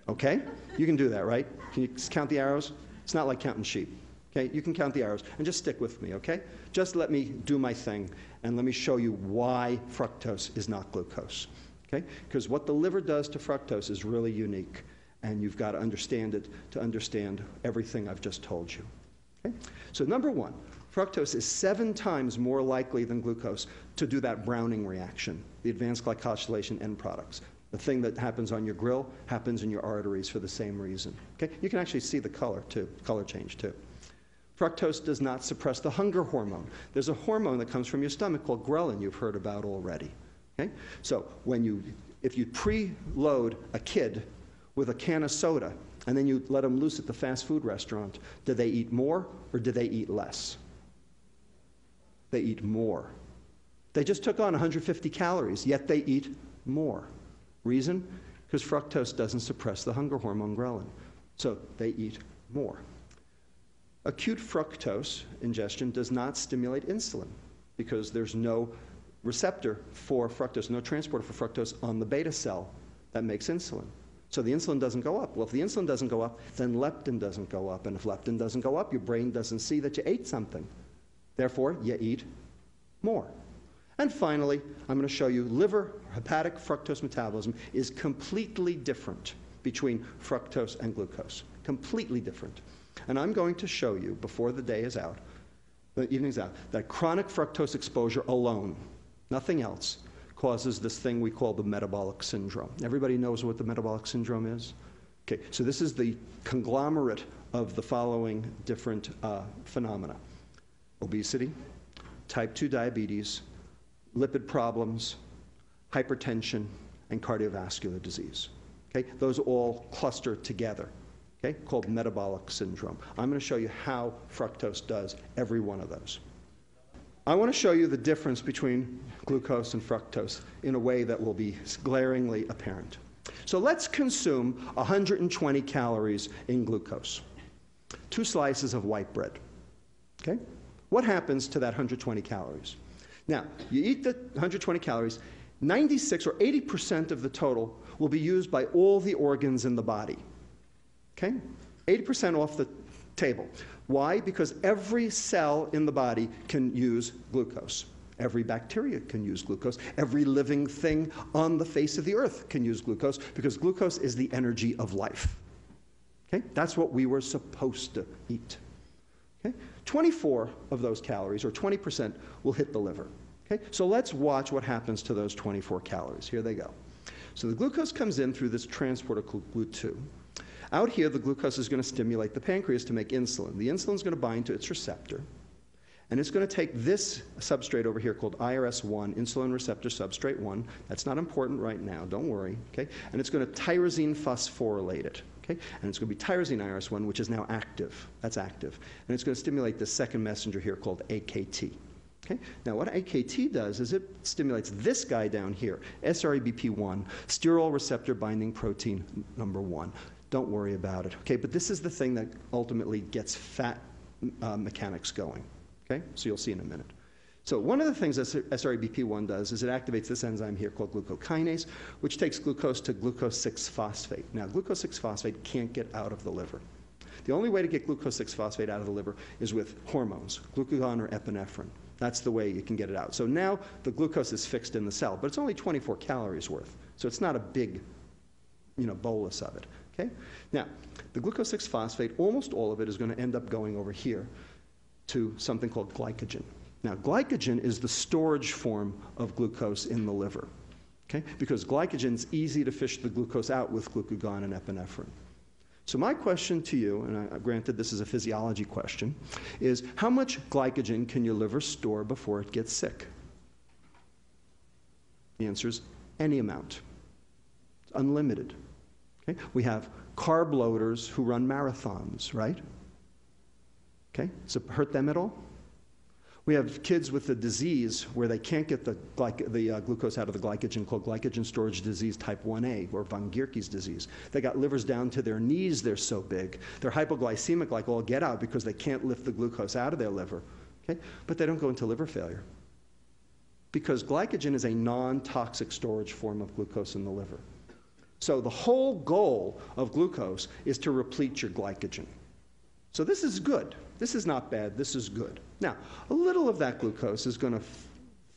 Okay? You can do that, right? Can you count the arrows? It's not like counting sheep. Okay? You can count the arrows, and just stick with me, okay? Just let me do my thing, and let me show you why fructose is not glucose. Okay? Because what the liver does to fructose is really unique, and you've got to understand it to understand everything I've just told you. Okay? So number one, fructose is 7 times more likely than glucose to do that browning reaction, the advanced glycosylation end products. The thing that happens on your grill happens in your arteries for the same reason. Okay? You can actually see the color too, color change too. Fructose does not suppress the hunger hormone. There's a hormone that comes from your stomach called ghrelin you've heard about already. Okay? So if you preload a kid with a can of soda and then you let them loose at the fast food restaurant, do they eat more or do they eat less? They eat more. They just took on 150 calories, yet they eat more. Reason? Because fructose doesn't suppress the hunger hormone ghrelin. So they eat more. Acute fructose ingestion does not stimulate insulin because there's no receptor for fructose, no transporter for fructose on the beta cell that makes insulin. So the insulin doesn't go up. Well, if the insulin doesn't go up, then leptin doesn't go up. And if leptin doesn't go up, your brain doesn't see that you ate something. Therefore, you eat more. And finally, I'm going to show you liver hepatic fructose metabolism is completely different between fructose and glucose. Completely different. And I'm going to show you, before the day is out, the evening's out, that chronic fructose exposure alone, nothing else, causes this thing we call the metabolic syndrome. Everybody knows what the metabolic syndrome is? Okay, so this is the conglomerate of the following different phenomena: obesity, type 2 diabetes, lipid problems, hypertension, and cardiovascular disease. Okay, those all cluster together, okay, called metabolic syndrome. I'm going to show you how fructose does every one of those. I want to show you the difference between glucose and fructose in a way that will be glaringly apparent. So let's consume 120 calories in glucose. 2 slices of white bread. Okay? What happens to that 120 calories? Now, you eat the 120 calories, 96 or 80% of the total will be used by all the organs in the body. Okay? 80% off the table. Why? Because every cell in the body can use glucose. Every bacteria can use glucose. Every living thing on the face of the earth can use glucose, because glucose is the energy of life. Okay? That's what we were supposed to eat. Okay? 24 of those calories, or 20%, will hit the liver. Okay? So let's watch what happens to those 24 calories. Here they go. So the glucose comes in through this transporter called GLUT2. Out here, the glucose is going to stimulate the pancreas to make insulin. The insulin is going to bind to its receptor, and it's going to take this substrate over here called IRS1, insulin receptor substrate 1. That's not important right now, don't worry, okay? And it's going to tyrosine phosphorylate it, okay? And it's going to be tyrosine IRS1, which is now active. That's active. And it's going to stimulate the second messenger here called AKT. Okay? Now, what AKT does is it stimulates this guy down here, SREBP1, sterol receptor binding protein number 1. Don't worry about it, okay? But this is the thing that ultimately gets fat mechanics going, okay? So you'll see in a minute. So one of the things that SREBP1 does is it activates this enzyme here called glucokinase, which takes glucose to glucose 6-phosphate. Now, glucose 6-phosphate can't get out of the liver. The only way to get glucose 6-phosphate out of the liver is with hormones, glucagon or epinephrine. That's the way you can get it out. So now the glucose is fixed in the cell, but it's only 24 calories worth. So it's not a big, bolus of it. Okay? Now, the glucose 6-phosphate, almost all of it is going to end up going over here to something called glycogen. Now, glycogen is the storage form of glucose in the liver, okay? Because glycogen is easy to fish the glucose out with glucagon and epinephrine. So my question to you, and granted this is a physiology question, is how much glycogen can your liver store before it gets sick? The answer is any amount. It's unlimited. Okay? We have carb loaders who run marathons, right? Okay? Does it hurt them at all? We have kids with a disease where they can't get the glucose out of the glycogen, called glycogen storage disease type 1A, or von Gierke's disease. They got livers down to their knees, they're so big. They're hypoglycemic like all get out because they can't lift the glucose out of their liver. Okay? But they don't go into liver failure, because glycogen is a non-toxic storage form of glucose in the liver. So the whole goal of glucose is to replete your glycogen. So this is good. This is not bad. This is good. Now, a little of that glucose is going to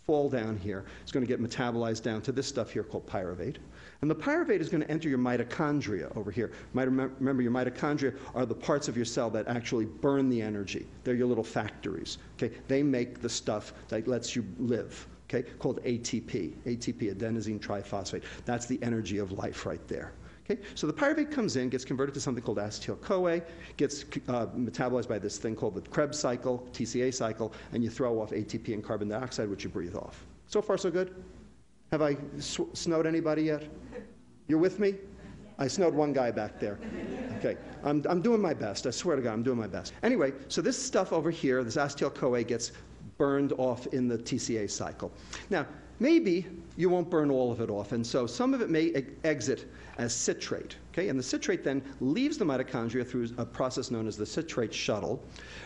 fall down here. It's going to get metabolized down to this stuff here called pyruvate. And the pyruvate is going to enter your mitochondria over here. Remember, your mitochondria are the parts of your cell that actually burn the energy. They're your little factories. Okay? They make the stuff that lets you live. Okay, called ATP, adenosine triphosphate. That's the energy of life right there. Okay, so the pyruvate comes in, gets converted to something called acetyl-CoA, gets metabolized by this thing called the Krebs cycle, TCA cycle, and you throw off ATP and carbon dioxide, which you breathe off. So far, so good? Have I snowed anybody yet? You're with me? I snowed one guy back there. Okay, I'm doing my best. I swear to God, I'm doing my best. Anyway, so this stuff over here, this acetyl-CoA, gets burned off in the TCA cycle. Now, maybe you won't burn all of it off, and so some of it may exit as citrate, okay? And the citrate then leaves the mitochondria through a process known as the citrate shuttle,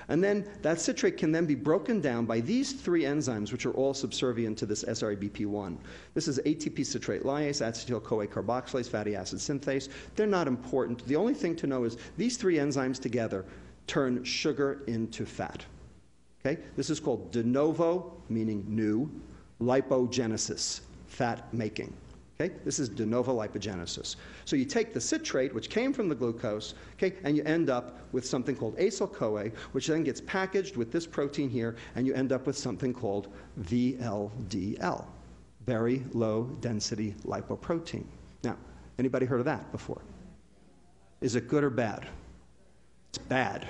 and then that citrate can then be broken down by these 3 enzymes, which are all subservient to this SREBP1. This is ATP citrate lyase, acetyl-CoA carboxylase, fatty acid synthase. They're not important. The only thing to know is these 3 enzymes together turn sugar into fat. Okay? This is called de novo, meaning new, lipogenesis, fat making. Okay? This is de novo lipogenesis. So you take the citrate, which came from the glucose, okay, and you end up with something called acyl-CoA, which then gets packaged with this protein here, and you end up with something called VLDL, very low density lipoprotein. Now, anybody heard of that before? Is it good or bad? It's bad.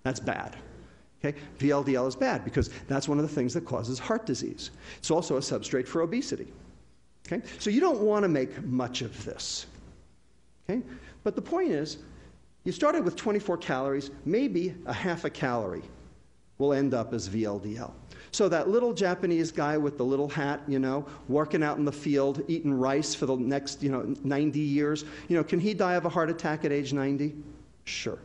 That's bad. Okay? VLDL is bad because that's one of the things that causes heart disease. It's also a substrate for obesity. Okay? So you don't want to make much of this. Okay? But the point is, you started with 24 calories, maybe a half a calorie will end up as VLDL. So that little Japanese guy with the little hat, working out in the field, eating rice for the next, 90 years, can he die of a heart attack at age 90? Sure.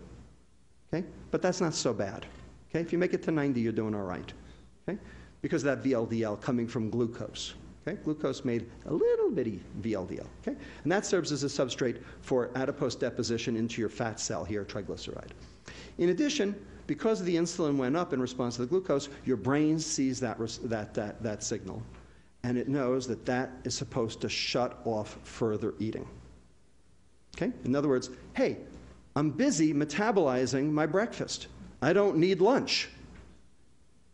Okay? But that's not so bad. Okay? If you make it to 90, you're doing all right. Okay? Because of that VLDL coming from glucose. Okay? Glucose made a little bitty VLDL. Okay? And that serves as a substrate for adipose deposition into your fat cell here, triglyceride. In addition, because the insulin went up in response to the glucose, your brain sees that signal, and it knows that that is supposed to shut off further eating. Okay? In other words, hey, I'm busy metabolizing my breakfast. I don't need lunch.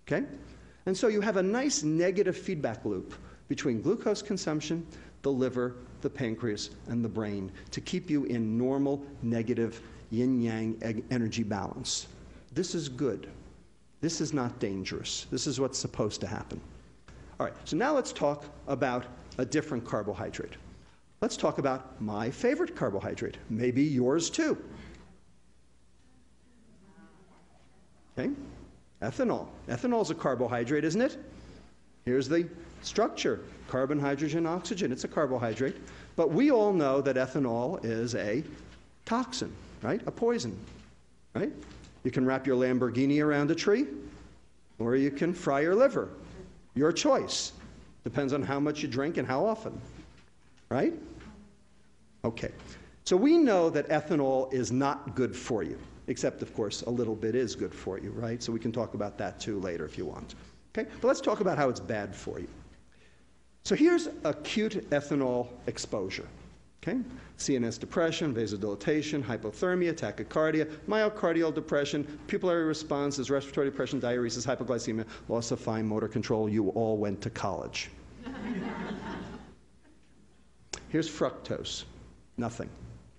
Okay? And so you have a nice negative feedback loop between glucose consumption, the liver, the pancreas, and the brain to keep you in normal negative yin-yang energy balance. This is good. This is not dangerous. This is what's supposed to happen. All right, so now let's talk about a different carbohydrate. Let's talk about my favorite carbohydrate, maybe yours too. Okay? Ethanol. Ethanol is a carbohydrate, isn't it? Here's the structure. Carbon, hydrogen, oxygen. It's a carbohydrate. But we all know that ethanol is a toxin, right? A poison, right? You can wrap your Lamborghini around a tree, or you can fry your liver. Your choice. Depends on how much you drink and how often, right? Okay. So we know that ethanol is not good for you, except, of course, a little bit is good for you, right? So we can talk about that too later if you want. Okay? But let's talk about how it's bad for you. So here's acute ethanol exposure. Okay? CNS depression, vasodilatation, hypothermia, tachycardia, myocardial depression, pupillary responses, respiratory depression, diuresis, hypoglycemia, loss of fine motor control. You all went to college. Here's fructose. Nothing.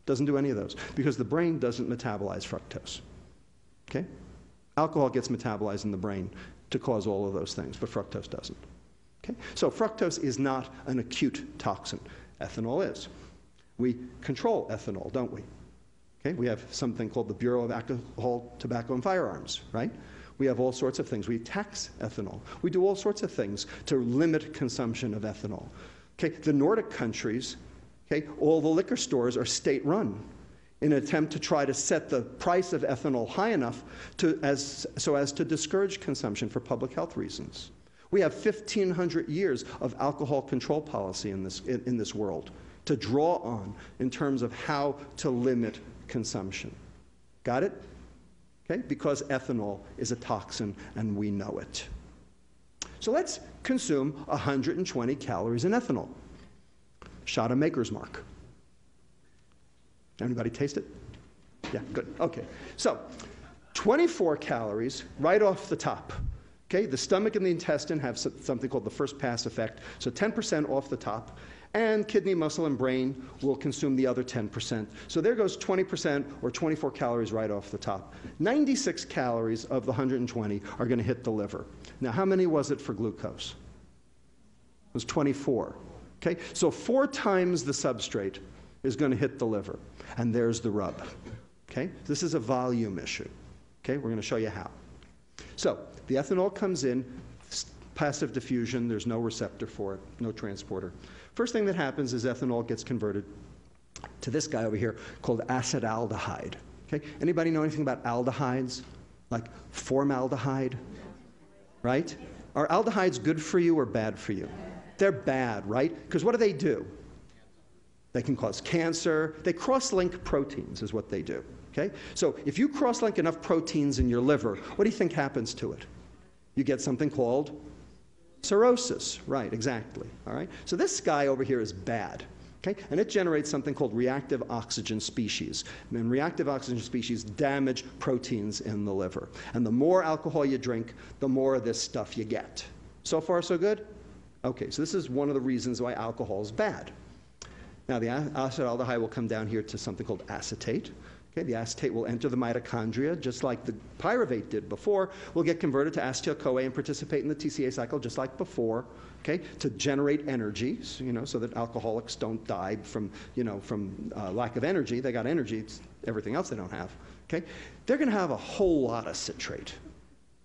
Doesn't do any of those because the brain doesn't metabolize fructose. Okay? Alcohol gets metabolized in the brain to cause all of those things, but fructose doesn't. Okay? So fructose is not an acute toxin. Ethanol is. We control ethanol, don't we? Okay? We have something called the Bureau of Alcohol, Tobacco, and Firearms, right? We have all sorts of things. We tax ethanol. We do all sorts of things to limit consumption of ethanol. Okay? The Nordic countries, okay, all the liquor stores are state-run in an attempt to try to set the price of ethanol high enough so as to discourage consumption for public health reasons. We have 1,500 years of alcohol control policy in this world to draw on in terms of how to limit consumption. Got it? Okay? Because ethanol is a toxin and we know it. So let's consume 120 calories in ethanol. Shot of Maker's Mark. Anybody taste it? Yeah, good. Okay. So 24 calories right off the top. Okay? The stomach and the intestine have something called the first pass effect. So 10% off the top. And kidney, muscle, and brain will consume the other 10%. So there goes 20% or 24 calories right off the top. 96 calories of the 120 are going to hit the liver. Now, how many was it for glucose? It was 24. Okay? So 4 times the substrate is going to hit the liver. And there's the rub. Okay? This is a volume issue. Okay? We're going to show you how. So the ethanol comes in, passive diffusion, there's no receptor for it, no transporter. First thing that happens is ethanol gets converted to this guy over here called acetaldehyde. Okay? Anybody know anything about aldehydes? Like formaldehyde? Right? Are aldehydes good for you or bad for you? They're bad, right? Because what do? They can cause cancer. They cross-link proteins is what they do. Okay? So if you cross-link enough proteins in your liver, what do you think happens to it? You get something called cirrhosis. Right, exactly. All right? So this guy over here is bad. Okay? And it generates something called reactive oxygen species. And reactive oxygen species damage proteins in the liver. And the more alcohol you drink, the more of this stuff you get. So far, so good? Okay, so this is one of the reasons why alcohol is bad. Now, the acetaldehyde will come down here to something called acetate. Okay, the acetate will enter the mitochondria, just like the pyruvate did before. Will get converted to acetyl-CoA and participate in the TCA cycle, just like before. Okay, to generate energy, so that alcoholics don't die from lack of energy. They got energy. It's everything else they don't have. Okay, they're going to have a whole lot of citrate,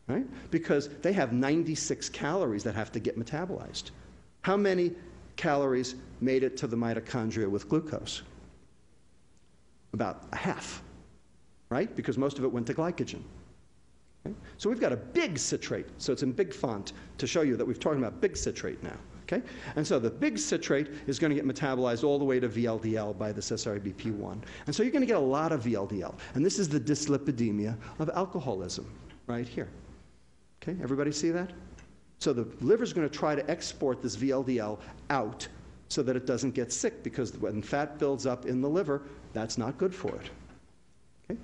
right? Because they have 96 calories that have to get metabolized. How many calories made it to the mitochondria with glucose? About a half, right? Because most of it went to glycogen. Okay? So we've got a big citrate. So it's in big font to show you that we've talked about big citrate now. Okay? And so the big citrate is going to get metabolized all the way to VLDL by this SRABP1. And so you're going to get a lot of VLDL. And this is the dyslipidemia of alcoholism right here. Okay? Everybody see that? So the liver is going to try to export this VLDL out so that it doesn't get sick, because when fat builds up in the liver, that's not good for it. Okay?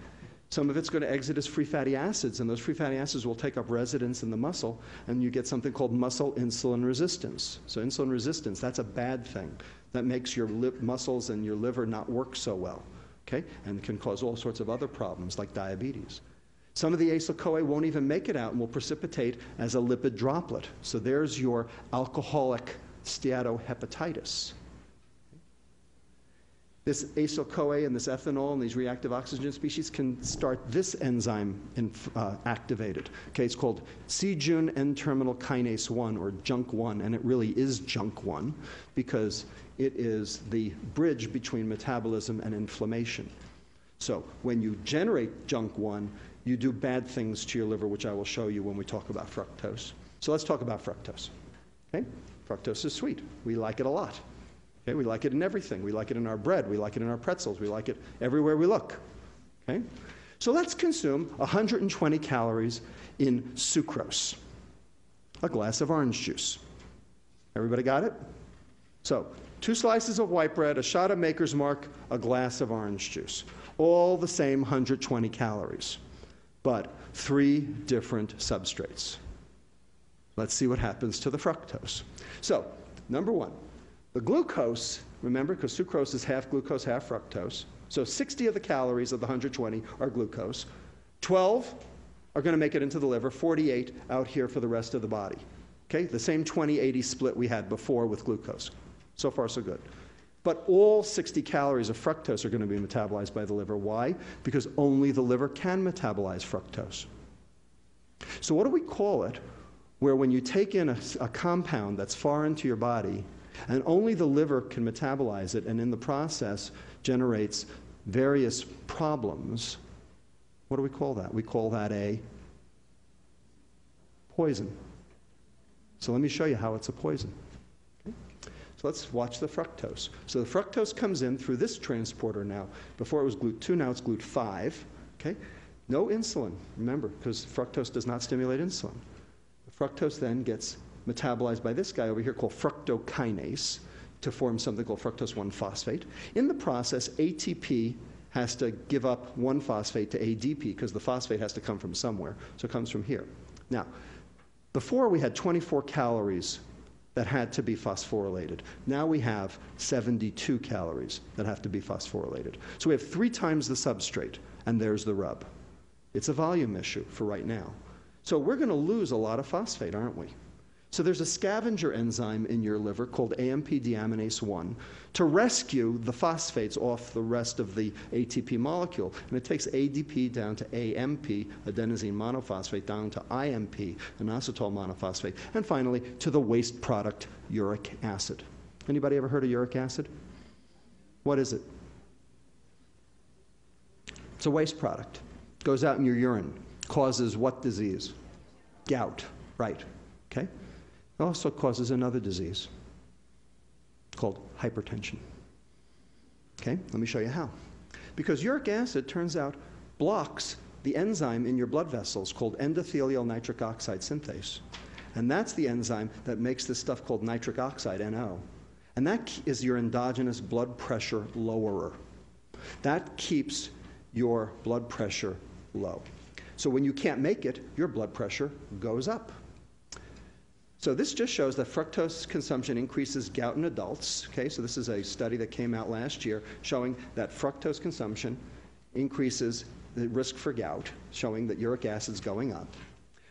Some of it's going to exit as free fatty acids, and those free fatty acids will take up residence in the muscle, and you get something called muscle insulin resistance. So insulin resistance, that's a bad thing. That makes your muscles and your liver not work so well, okay? And can cause all sorts of other problems like diabetes. Some of the acyl-CoA won't even make it out and will precipitate as a lipid droplet. So there's your alcoholic steatohepatitis. This acyl-CoA and this ethanol and these reactive oxygen species can start this enzyme activated. Okay, it's called C-Jun N-terminal kinase 1, or JUNK1, and it really is JUNK1 because it is the bridge between metabolism and inflammation. So when you generate JUNK1, you do bad things to your liver, which I will show you when we talk about fructose. So let's talk about fructose. Okay? Fructose is sweet. We like it a lot. Okay? We like it in everything. We like it in our bread. We like it in our pretzels. We like it everywhere we look. Okay? So let's consume 120 calories in sucrose, a glass of orange juice. Everybody got it? So 2 slices of white bread, a shot of Maker's Mark, a glass of orange juice. All the same 120 calories, but 3 different substrates. Let's see what happens to the fructose. So, number 1, the glucose, remember, because sucrose is half glucose, half fructose. So 60 of the calories of the 120 are glucose. 12 are going to make it into the liver, 48 out here for the rest of the body. Okay, the same 20-80 split we had before with glucose. So far, so good. But all 60 calories of fructose are going to be metabolized by the liver. Why? Because only the liver can metabolize fructose. So what do we call it, where when you take in a compound that's foreign to your body, and only the liver can metabolize it, and in the process generates various problems, what do we call that? We call that a poison. So let me show you how it's a poison. So let's watch the fructose. So the fructose comes in through this transporter now. Before it was GLUT2, now it's GLUT5. Okay? No insulin, remember, because fructose does not stimulate insulin. The fructose then gets metabolized by this guy over here called fructokinase to form something called fructose 1-phosphate. In the process, ATP has to give up 1-phosphate to ADP because the phosphate has to come from somewhere. So it comes from here. Now, before we had 24 calories that had to be phosphorylated. Now we have 72 calories that have to be phosphorylated. So we have 3 times the substrate, and there's the rub. It's a volume issue for right now. So we're going to lose a lot of phosphate, aren't we? So there's a scavenger enzyme in your liver called AMP deaminase 1 to rescue the phosphates off the rest of the ATP molecule. And it takes ADP down to AMP, adenosine monophosphate, down to IMP, inositol monophosphate, and finally to the waste product, uric acid. Anybody ever heard of uric acid? What is it? It's a waste product. It goes out in your urine. Causes what disease? Gout, right. Okay? It also causes another disease called hypertension. Okay, let me show you how. Because uric acid, turns out, blocks the enzyme in your blood vessels called endothelial nitric oxide synthase. And that's the enzyme that makes this stuff called nitric oxide, NO. And that is your endogenous blood pressure lowerer. That keeps your blood pressure low. So when you can't make it, your blood pressure goes up. So this just shows that fructose consumption increases gout in adults. Okay, so this is a study that came out last year showing that fructose consumption increases the risk for gout, showing that uric acid's going up.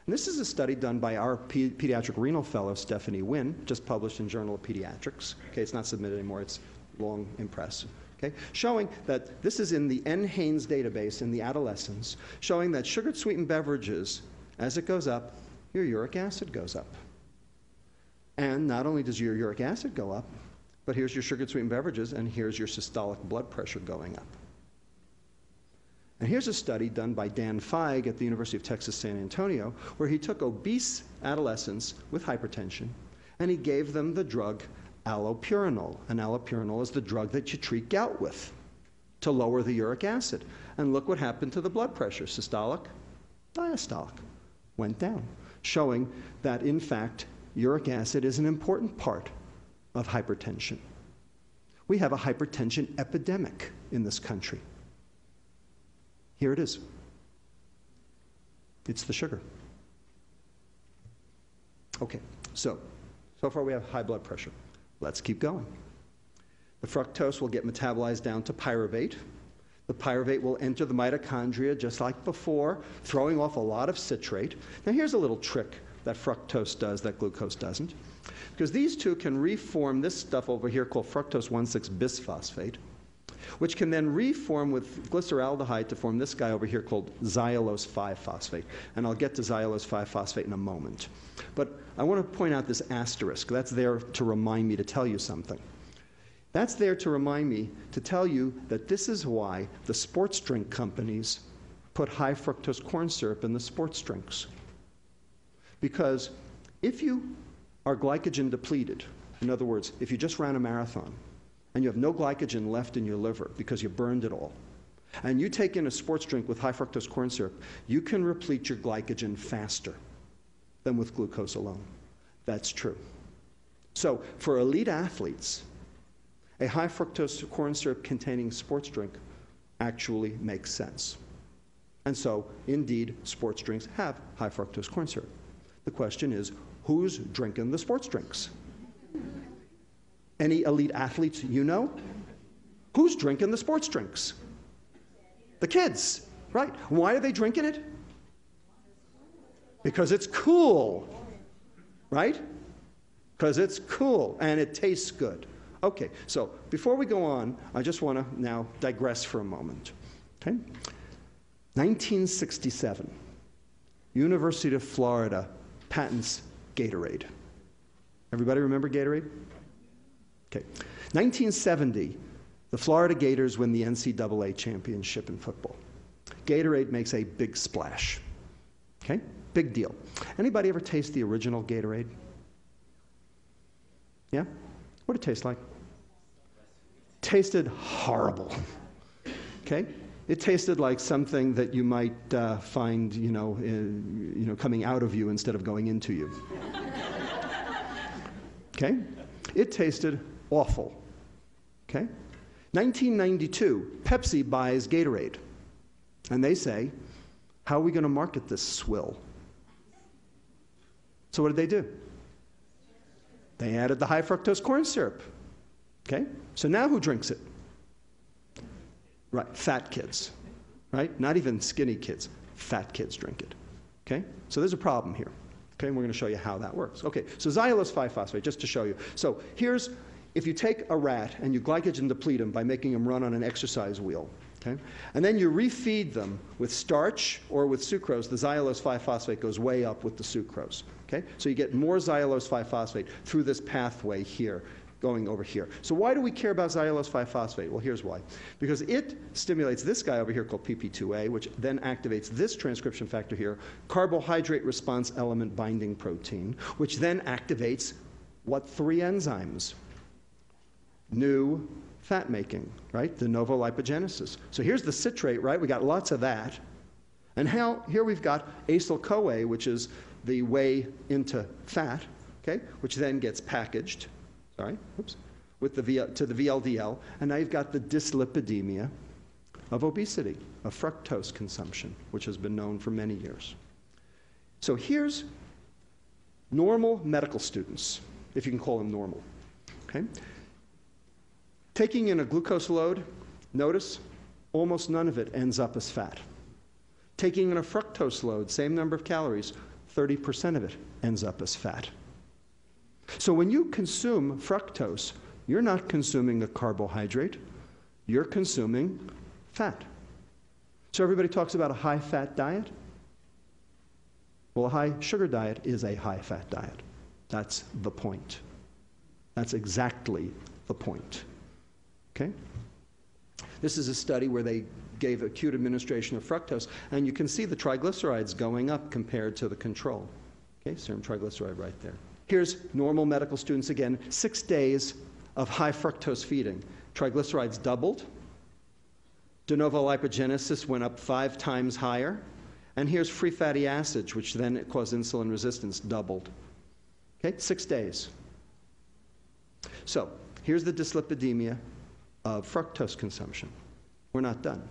And this is a study done by our pediatric renal fellow, Stephanie Wynn, just published in Journal of Pediatrics. Okay, it's not submitted anymore, it's long in press. Okay, showing that this is in the NHANES database in the adolescents, showing that sugar-sweetened beverages, as it goes up, your uric acid goes up. And not only does your uric acid go up, but here's your sugar-sweetened beverages, and here's your systolic blood pressure going up. And here's a study done by Dan Feig at the University of Texas San Antonio, where he took obese adolescents with hypertension, and he gave them the drug allopurinol. And allopurinol is the drug that you treat gout with to lower the uric acid. And look what happened to the blood pressure. Systolic, diastolic, went down, showing that, in fact, uric acid is an important part of hypertension. We have a hypertension epidemic in this country. Here it is. It's the sugar. Okay, so far we have high blood pressure. Let's keep going. The fructose will get metabolized down to pyruvate. The pyruvate will enter the mitochondria just like before, throwing off a lot of citrate. Now here's a little trick that fructose does that glucose doesn't. Because these two can reform this stuff over here called fructose 1,6-bisphosphate, which can then reform with glyceraldehyde to form this guy over here called xylulose 5-phosphate. And I'll get to xylulose 5-phosphate in a moment. But I want to point out this asterisk. That's there to remind me to tell you something. That's there to remind me to tell you that this is why the sports drink companies put high fructose corn syrup in the sports drinks. Because if you are glycogen depleted, in other words, if you just ran a marathon, and you have no glycogen left in your liver because you burned it all, and you take in a sports drink with high fructose corn syrup, you can replete your glycogen faster than with glucose alone. That's true. So for elite athletes, a high fructose corn syrup containing sports drink actually makes sense. And so, indeed, sports drinks have high fructose corn syrup. The question is, who's drinking the sports drinks? Any elite athletes you know? Who's drinking the sports drinks? The kids, right? Why are they drinking it? Because it's cool, right? Because it's cool and it tastes good. Okay, so before we go on, I just want to now digress for a moment. Okay? 1967, University of Florida patents Gatorade. Everybody remember Gatorade? Okay. 1970, the Florida Gators win the NCAA championship in football. Gatorade makes a big splash. Okay? Big deal. Anybody ever taste the original Gatorade? Yeah? What did it taste like? Tasted horrible. Okay? It tasted like something that you might find, coming out of you instead of going into you. Okay? It tasted awful. Okay? 1992, Pepsi buys Gatorade. And they say, how are we going to market this swill? So what did they do? They added the high fructose corn syrup. Okay? So now who drinks it? Right, fat kids. Right? Not even skinny kids. Fat kids drink it. Okay? So there's a problem here. Okay, and we're going to show you how that works. Okay, so xylulose 5-phosphate, just to show you. So here's, if you take a rat and you glycogen deplete them by making them run on an exercise wheel, okay, and then you refeed them with starch or with sucrose, the xylulose 5-phosphate goes way up with the sucrose. Okay, so you get more xylulose 5-phosphate through this pathway here, going over here. So why do we care about xylulose 5-phosphate? Well, here's why. Because it stimulates this guy over here called PP2A, which then activates this transcription factor here, carbohydrate response element binding protein, which then activates what 3 enzymes? New fat making, right? De novo lipogenesis. So here's the citrate, right? We got lots of that. And here we've got acyl-CoA, which is the way into fat, okay, which then gets packaged, with to the VLDL, and now you've got the dyslipidemia of obesity, of fructose consumption, which has been known for many years. So here's normal medical students, if you can call them normal, okay? Taking in a glucose load, notice almost none of it ends up as fat. Taking in a fructose load, same number of calories, 30% of it ends up as fat. So when you consume fructose, you're not consuming a carbohydrate, you're consuming fat. So everybody talks about a high-fat diet. Well, a high-sugar diet is a high-fat diet. That's the point. That's exactly the point. Okay? This is a study where they gave acute administration of fructose, and you can see the triglycerides going up compared to the control. Okay, serum triglyceride right there. Here's normal medical students again, 6 days of high fructose feeding. Triglycerides doubled. De novo lipogenesis went up 5 times higher. And here's free fatty acids, which then cause insulin resistance, doubled. Okay, 6 days. So here's the dyslipidemia of fructose consumption. We're not done.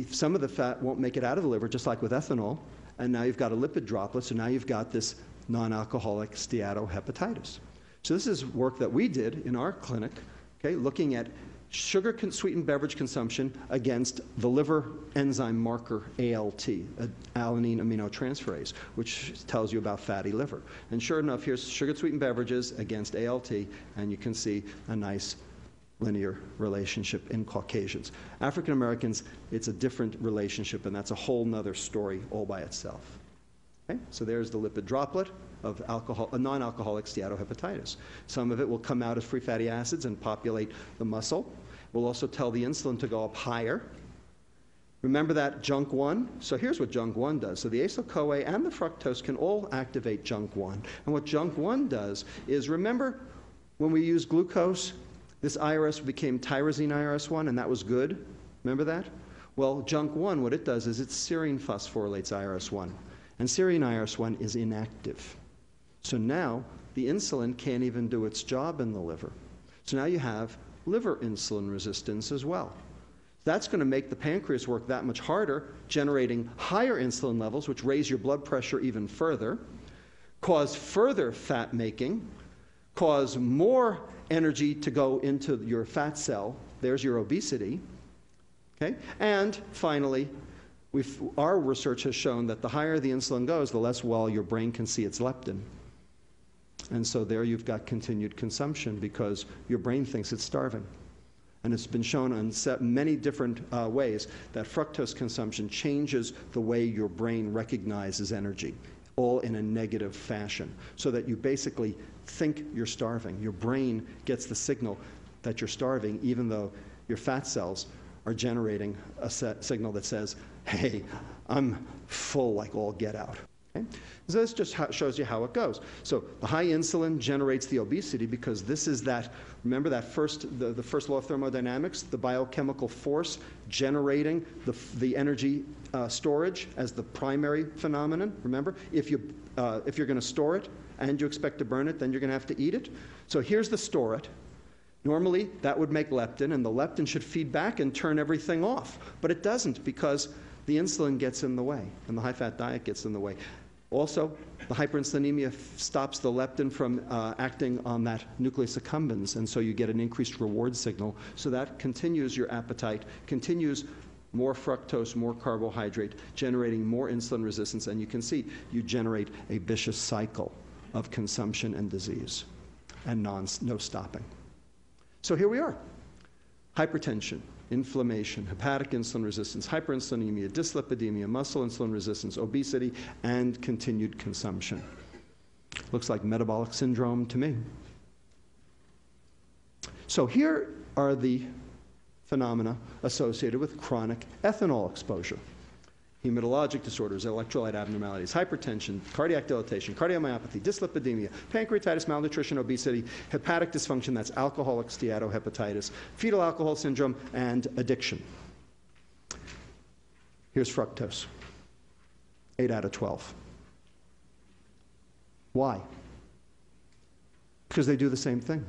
Some of the fat won't make it out of the liver, just like with ethanol, and now you've got a lipid droplet, so now you've got this non-alcoholic steatohepatitis. So this is work that we did in our clinic, okay, looking at sugar-sweetened beverage consumption against the liver enzyme marker ALT, alanine aminotransferase, which tells you about fatty liver. And sure enough, here's sugar-sweetened beverages against ALT, and you can see a nice linear relationship in Caucasians. African Americans, it's a different relationship, and that's a whole nother story all by itself. Okay? So there's the lipid droplet of non-alcoholic steatohepatitis. Some of it will come out as free fatty acids and populate the muscle. We'll also tell the insulin to go up higher. Remember that JUNC1? So here's what JUNC1 does. So the acyl-CoA and the fructose can all activate JUNC1. And what JUNC1 does is, remember when we used glucose, this IRS became tyrosine IRS1, and that was good? Remember that? Well, JUNC1, what it does is it serine phosphorylates IRS1. And serine IRS1 is inactive. So now the insulin can't even do its job in the liver. So now you have liver insulin resistance as well. That's going to make the pancreas work that much harder, generating higher insulin levels, which raise your blood pressure even further, cause further fat making, cause more energy to go into your fat cell. There's your obesity. Okay? And finally, our research has shown that the higher the insulin goes, the less well your brain can see its leptin. And so there you've got continued consumption because your brain thinks it's starving. And it's been shown in many different ways that fructose consumption changes the way your brain recognizes energy, all in a negative fashion, so that you basically think you're starving. Your brain gets the signal that you're starving, even though your fat cells are generating a signal that says, hey, I'm full like all get out. Okay? So this just shows you how it goes. So the high insulin generates the obesity because this is that, remember that the first law of thermodynamics, the biochemical force generating the energy storage as the primary phenomenon, remember? If you're going to store it and you expect to burn it, then you're going to have to eat it. So here's the store it. Normally, that would make leptin, and the leptin should feed back and turn everything off. But it doesn't because the insulin gets in the way, and the high-fat diet gets in the way. Also, the hyperinsulinemia stops the leptin from acting on that nucleus accumbens, and so you get an increased reward signal. So that continues your appetite, continues more fructose, more carbohydrate, generating more insulin resistance, and you can see you generate a vicious cycle of consumption and disease, and no stopping. So here we are. Hypertension, inflammation, hepatic insulin resistance, hyperinsulinemia, dyslipidemia, muscle insulin resistance, obesity, and continued consumption. Looks like metabolic syndrome to me. So here are the phenomena associated with chronic ethanol exposure. Hematologic disorders, electrolyte abnormalities, hypertension, cardiac dilatation, cardiomyopathy, dyslipidemia, pancreatitis, malnutrition, obesity, hepatic dysfunction, that's alcoholic steatohepatitis, fetal alcohol syndrome, and addiction. Here's fructose, 8 out of 12. Why? Because they do the same thing.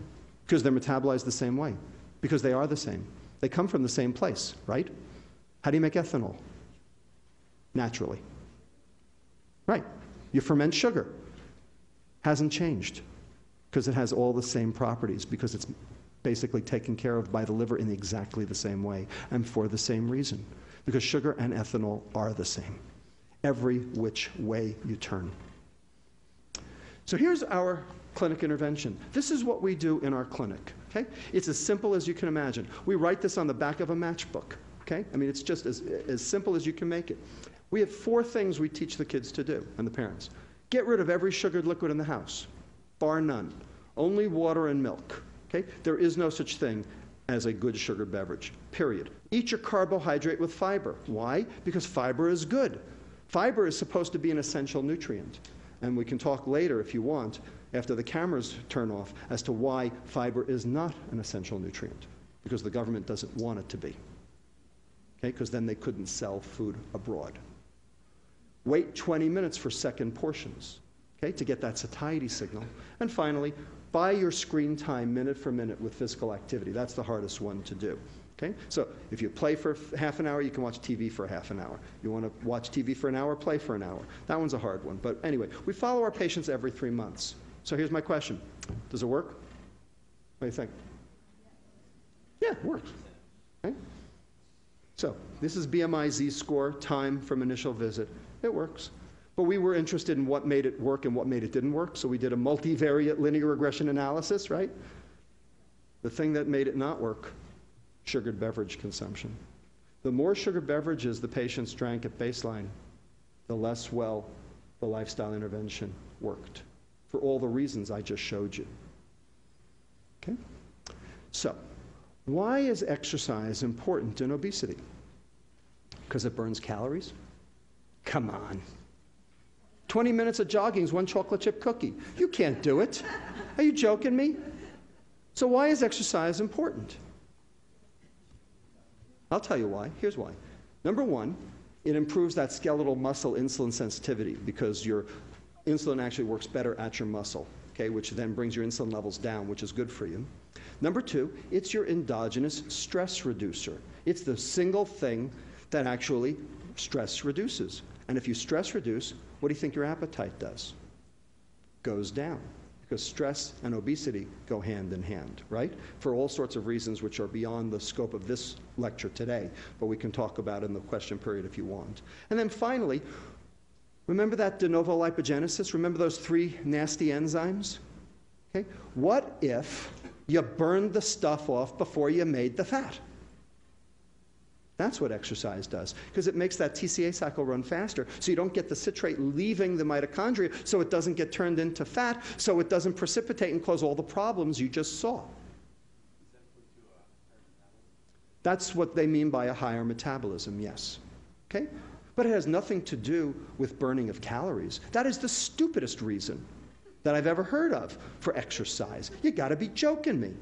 Because they're metabolized the same way. Because they are the same. They come from the same place, right? How do you make ethanol? Naturally. Right. You ferment sugar. Hasn't changed. Because it has all the same properties. Because it's basically taken care of by the liver in exactly the same way. And for the same reason. Because sugar and ethanol are the same. Every which way you turn. So here's our clinic intervention. This is what we do in our clinic. Okay? It's as simple as you can imagine. We write this on the back of a matchbook. Okay? I mean, it's just as simple as you can make it. We have 4 things we teach the kids to do, and the parents. Get rid of every sugared liquid in the house, bar none. Only water and milk. Okay? There is no such thing as a good sugared beverage, period. Eat your carbohydrate with fiber. Why? Because fiber is good. Fiber is supposed to be an essential nutrient. And we can talk later, if you want, after the cameras turn off, as to why fiber is not an essential nutrient. Because the government doesn't want it to be. Okay? Because then they couldn't sell food abroad. Wait 20 minutes for second portions, okay, to get that satiety signal. And finally, buy your screen time minute for minute with physical activity. That's the hardest one to do. Okay? So if you play for half an hour, you can watch TV for half an hour. You want to watch TV for an hour, play for an hour. That one's a hard one. But anyway, we follow our patients every 3 months. So here's my question. Does it work? What do you think? Yeah, it works. Okay? So this is BMI Z-score, time from initial visit. It works. But we were interested in what made it work and what made it didn't work. So we did a multivariate linear regression analysis, right? The thing that made it not work, sugared beverage consumption. The more sugar beverages the patients drank at baseline, the less well the lifestyle intervention worked, for all the reasons I just showed you. Okay? So, why is exercise important in obesity? Because it burns calories? Come on. 20 minutes of jogging is 1 chocolate chip cookie. You can't do it. Are you joking me? So why is exercise important? I'll tell you why. Here's why. Number 1, it improves that skeletal muscle insulin sensitivity because your insulin actually works better at your muscle, okay, which then brings your insulin levels down, which is good for you. Number 2, it's your endogenous stress reducer. It's the single thing that actually stress reduces. And if you stress reduce, what do you think your appetite does? Goes down. Because stress and obesity go hand in hand, right? For all sorts of reasons which are beyond the scope of this lecture today, but we can talk about in the question period if you want. And then finally, remember that de novo lipogenesis? Remember those 3 nasty enzymes? Okay? What if you burned the stuff off before you made the fat? That's what exercise does, because it makes that TCA cycle run faster, so you don't get the citrate leaving the mitochondria, so it doesn't get turned into fat, so it doesn't precipitate and cause all the problems you just saw. That's what they mean by a higher metabolism, yes. Okay? But it has nothing to do with burning of calories. That is the stupidest reason that I've ever heard of for exercise. You gotta be joking me.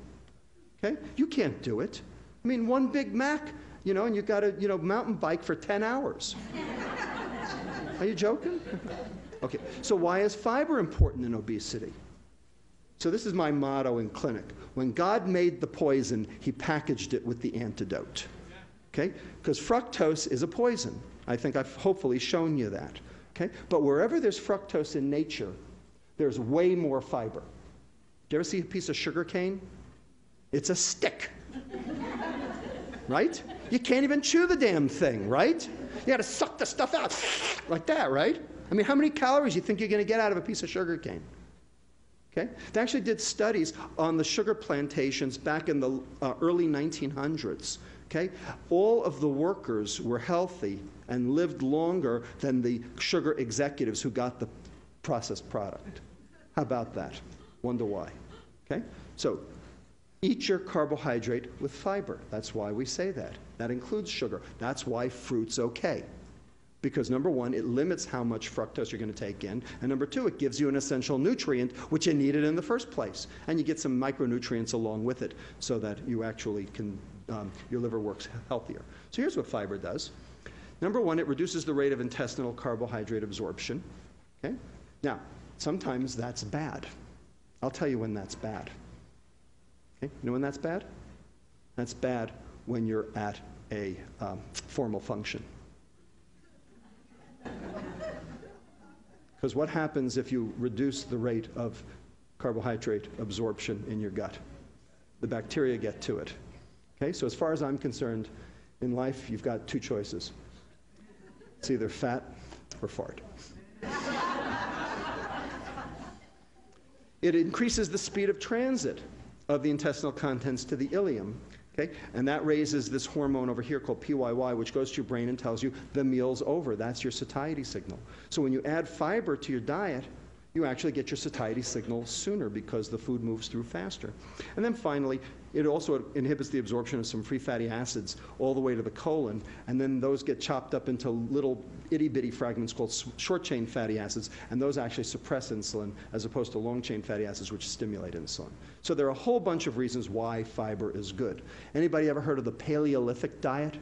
Okay? You can't do it. I mean, 1 Big Mac, you know, and you've got to, mountain bike for 10 hours. Are you joking? Okay, so why is fiber important in obesity? So this is my motto in clinic. When God made the poison, he packaged it with the antidote. Okay? Because fructose is a poison. I think I've hopefully shown you that. Okay? But wherever there's fructose in nature, there's way more fiber. Do you ever see a piece of sugar cane? It's a stick. Right? You can't even chew the damn thing, right? You got to suck the stuff out like that, right? I mean, how many calories do you think you're going to get out of a piece of sugar cane? Okay? They actually did studies on the sugar plantations back in the early 1900s. Okay? All of the workers were healthy and lived longer than the sugar executives who got the processed product. How about that? Wonder why. Okay? So, eat your carbohydrate with fiber. That's why we say that. That includes sugar. That's why fruit's okay. Because number 1, it limits how much fructose you're going to take in. And number 2, it gives you an essential nutrient, which you needed in the first place. And you get some micronutrients along with it so that you actually can, your liver works healthier. So here's what fiber does. Number 1, it reduces the rate of intestinal carbohydrate absorption. Okay? Now, sometimes that's bad. I'll tell you when that's bad. Okay? You know when that's bad? That's bad when you're at a formal function. Because what happens if you reduce the rate of carbohydrate absorption in your gut? The bacteria get to it. Okay? So as far as I'm concerned, in life, you've got two choices. It's either fat or fart. It increases the speed of transit of the intestinal contents to the ileum. Okay? And that raises this hormone over here called PYY, which goes to your brain and tells you the meal's over. That's your satiety signal. So when you add fiber to your diet, you actually get your satiety signal sooner because the food moves through faster. And then finally, it also inhibits the absorption of some free fatty acids all the way to the colon, and then those get chopped up into little itty-bitty fragments called short-chain fatty acids, and those actually suppress insulin as opposed to long-chain fatty acids, which stimulate insulin. So there are a whole bunch of reasons why fiber is good. Anybody ever heard of the Paleolithic diet?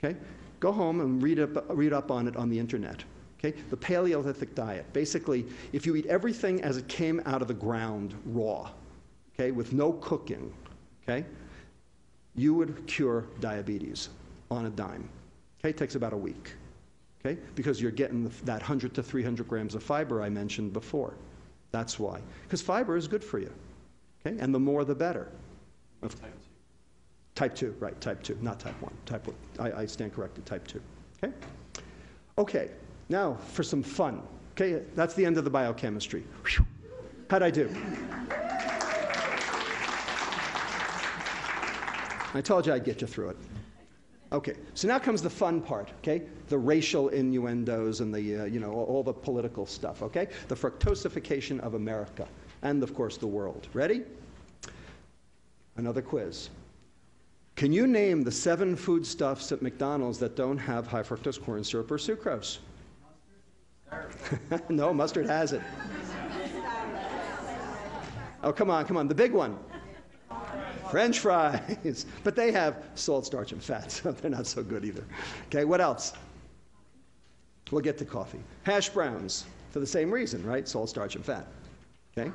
Okay? Go home and read up on it on the internet. Okay? The Paleolithic diet. Basically, if you eat everything as it came out of the ground raw, okay, with no cooking, okay, you would cure diabetes on a dime. Okay? It takes about a week. Okay? Because you're getting that 100 to 300 grams of fiber I mentioned before. That's why. Because fiber is good for you. Okay? And the more the better. Type 2, right, type 2, not type 1. Type 1. I stand corrected, type 2. Okay? Okay. Now, for some fun. Okay, that's the end of the biochemistry. Whew. How'd I do? I told you I'd get you through it. Okay, so now comes the fun part, okay? The racial innuendos and the, all the political stuff, okay? The fructosification of America and, of course, the world. Ready? Another quiz. Can you name the 7 foodstuffs at McDonald's that don't have high fructose corn syrup or sucrose? No, mustard has it. Oh, come on, the big one. French fries. But they have salt, starch, and fat, so they're not so good either. Okay, what else? We'll get to coffee. Hash browns, for the same reason, right? Salt, starch, and fat. Okay,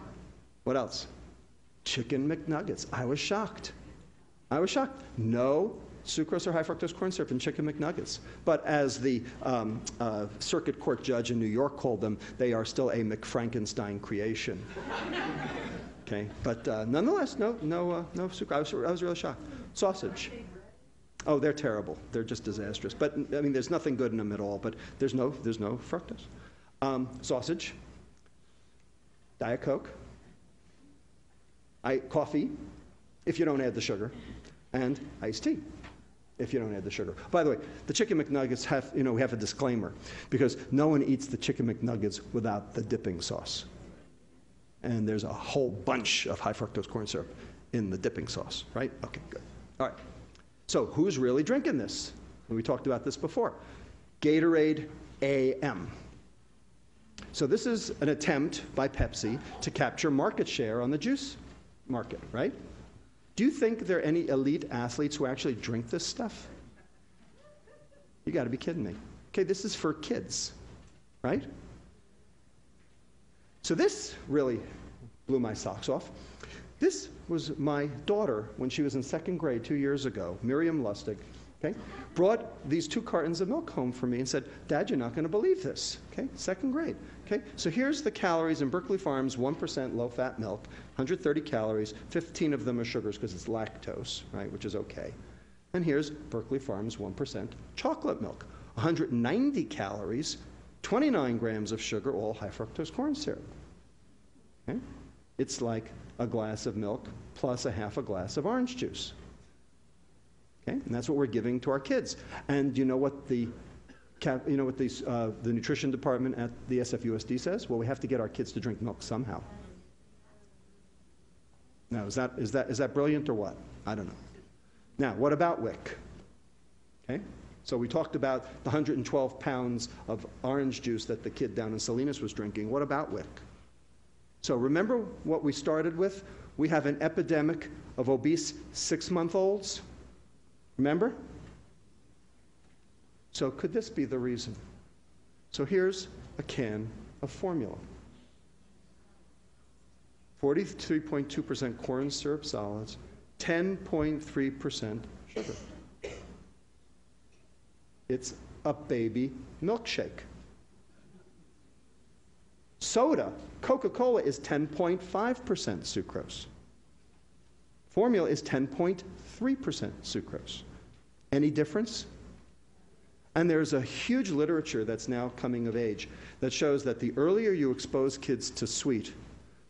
what else? Chicken McNuggets. I was shocked. No sucrose or high fructose corn syrup in chicken McNuggets. But as the circuit court judge in New York called them, they are still a McFrankenstein creation. Okay, but nonetheless, no sucrose. I was really shocked. Sausage. Oh, they're terrible. They're just disastrous. But I mean, there's nothing good in them at all. But there's no fructose. Sausage. Diet Coke. Coffee, if you don't add the sugar, and iced tea, if you don't add the sugar. By the way, the chicken McNuggets have, we have a disclaimer, because no one eats the chicken McNuggets without the dipping sauce. And there's a whole bunch of high fructose corn syrup in the dipping sauce, right? Okay, good. All right. So who's really drinking this? We talked about this before. Gatorade AM. So this is an attempt by Pepsi to capture market share on the juice market, right? Do you think there are any elite athletes who actually drink this stuff? You got to be kidding me. Okay, this is for kids, right? So this really blew my socks off. This was my daughter when she was in 2nd grade 2 years ago, Miriam Lustig, okay? Brought these 2 cartons of milk home for me and said, Dad, you're not going to believe this, okay? 2nd grade, okay? So here's the calories in Berkeley Farms 1% low-fat milk, 130 calories, 15 of them are sugars because it's lactose, right, which is okay. And here's Berkeley Farms 1% chocolate milk, 190 calories, 29 grams of sugar, all high fructose corn syrup. Okay? It's like a glass of milk plus a half a glass of orange juice. Okay? And that's what we're giving to our kids. And you know what the nutrition department at the SFUSD says? Well, we have to get our kids to drink milk somehow. Now, is that brilliant or what? I don't know. Now, what about WIC? Okay? So we talked about the 112 pounds of orange juice that the kid down in Salinas was drinking. What about WIC? So remember what we started with? We have an epidemic of obese 6-month-olds. Remember? So could this be the reason? So here's a can of formula. 43.2% corn syrup solids, 10.3% sugar. It's a baby milkshake. Soda, Coca-Cola, is 10.5% sucrose. Formula is 10.3% sucrose. Any difference? And there's a huge literature that's now coming of age that shows that the earlier you expose kids to sweet,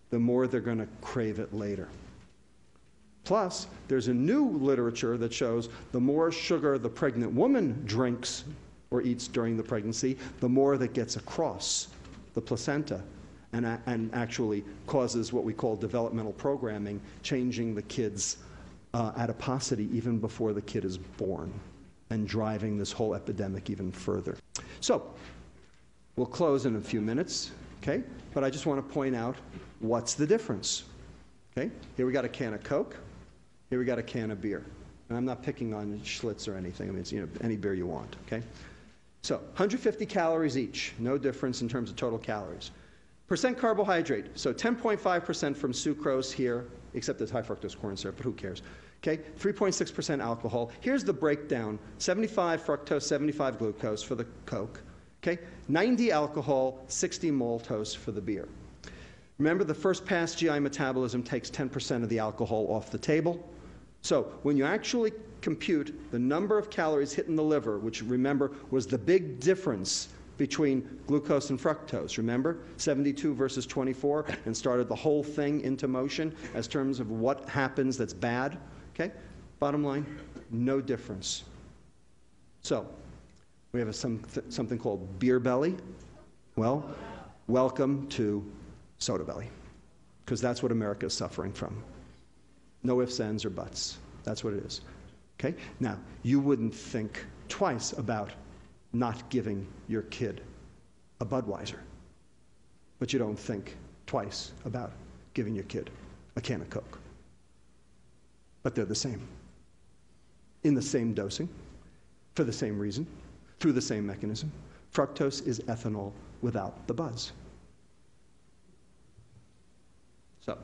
the more they're going to crave it later. Plus, there's a new literature that shows the more sugar the pregnant woman drinks or eats during the pregnancy, the more that gets across the placenta and actually causes what we call developmental programming, changing the kid's adiposity even before the kid is born and driving this whole epidemic even further. So, we'll close in a few minutes, okay? But I just want to point out what's the difference, okay? Here we got a can of Coke. Here we got a can of beer. And I'm not picking on Schlitz or anything. I mean, it's, any beer you want, okay? So 150 calories each. No difference in terms of total calories. Percent carbohydrate. So 10.5% from sucrose here, except it's high fructose corn syrup, but who cares? Okay, 3.6% alcohol. Here's the breakdown. 75 fructose, 75 glucose for the Coke. Okay, 90 alcohol, 60 maltose for the beer. Remember, the first pass GI metabolism takes 10% of the alcohol off the table. So when you actually compute the number of calories hit in the liver, which remember was the big difference between glucose and fructose, remember? 72 versus 24, and started the whole thing into motion as terms of what happens that's bad. Okay? Bottom line, no difference. So, we have something called beer belly. Well, welcome to soda belly, because that's what America is suffering from. No ifs, ands, or buts. That's what it is. Okay? Now, you wouldn't think twice about not giving your kid a Budweiser, but you don't think twice about giving your kid a can of Coke. But they're the same. In the same dosing, for the same reason, through the same mechanism. Fructose is ethanol without the buzz. So,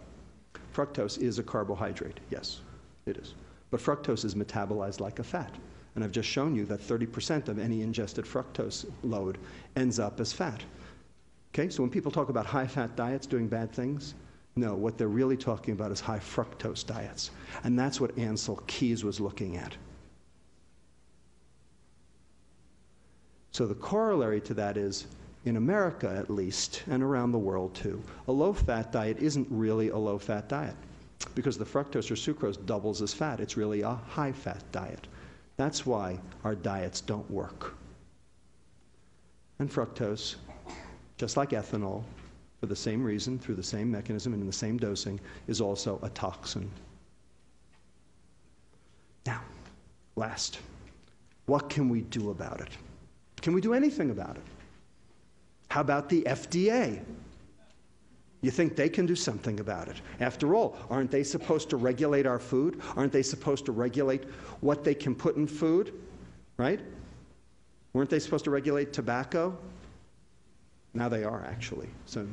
fructose is a carbohydrate. Yes, it is. But fructose is metabolized like a fat. And I've just shown you that 30% of any ingested fructose load ends up as fat. Okay, so when people talk about high-fat diets doing bad things, no, what they're really talking about is high fructose diets. And that's what Ancel Keys was looking at. So the corollary to that is, in America at least, and around the world too, a low-fat diet isn't really a low-fat diet, because the fructose or sucrose doubles as fat. It's really a high-fat diet. That's why our diets don't work. And fructose, just like ethanol, for the same reason, through the same mechanism, and in the same dosing, is also a toxin. Now, last, what can we do about it? Can we do anything about it? How about the FDA? You think they can do something about it? After all, aren't they supposed to regulate our food? Aren't they supposed to regulate what they can put in food? Right? Weren't they supposed to regulate tobacco? Now they are, actually. So,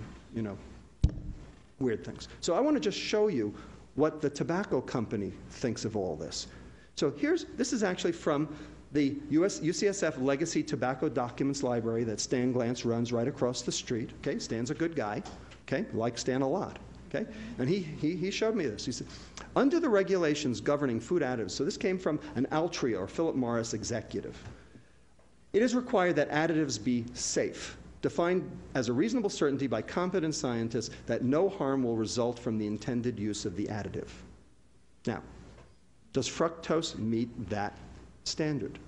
weird things. So I want to just show you what the tobacco company thinks of all this. So this is actually from the UCSF Legacy Tobacco Documents Library that Stan Glantz runs right across the street. Okay, Stan's a good guy. Okay, like Stan a lot. Okay, and he showed me this. He said, under the regulations governing food additives, so this came from an Altria or Philip Morris executive, it is required that additives be safe, defined as a reasonable certainty by competent scientists that no harm will result from the intended use of the additive. Now, does fructose meet that standard?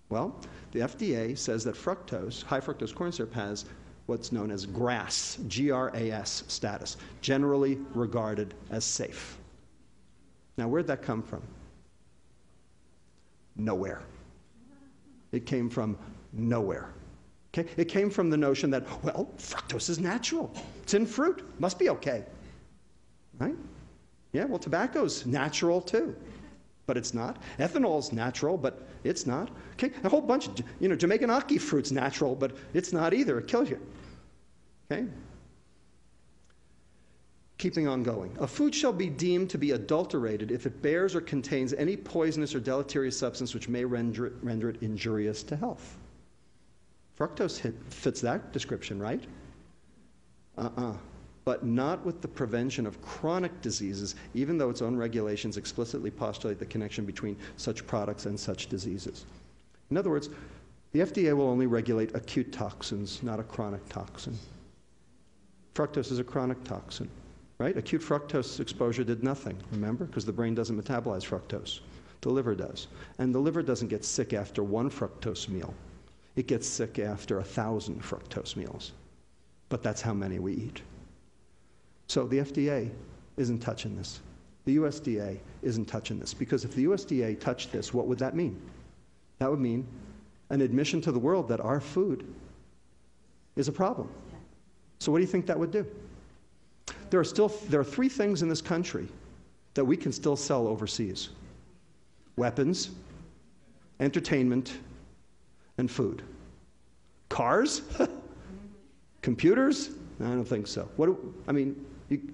Well, the FDA says that fructose, high fructose corn syrup, has what's known as GRAS, G-R-A-S status, generally regarded as safe. Now, where'd that come from? Nowhere. It came from nowhere. Okay? It came from the notion that, well, fructose is natural. It's in fruit. Must be okay. Right? Yeah, well, tobacco's natural too, but it's not. Ethanol's natural, but it's not. Okay? A whole bunch of, Jamaican ackee fruit's natural, but it's not either. It kills you. Okay? Keeping on going. A food shall be deemed to be adulterated if it bears or contains any poisonous or deleterious substance which may render it injurious to health. Fructose fits that description, right? But not with the prevention of chronic diseases, even though its own regulations explicitly postulate the connection between such products and such diseases. In other words, the FDA will only regulate acute toxins, not a chronic toxin. Fructose is a chronic toxin, right? Acute fructose exposure did nothing, remember? Because the brain doesn't metabolize fructose. The liver does. And the liver doesn't get sick after one fructose meal. It gets sick after 1,000 fructose meals. But that's how many we eat. So the FDA isn't touching this. The USDA isn't touching this. Because if the USDA touched this, what would that mean? That would mean an admission to the world that our food is a problem. So what do you think that would do? There are 3 things in this country that we can still sell overseas: weapons, entertainment, and food. Cars? Computers? I don't think so.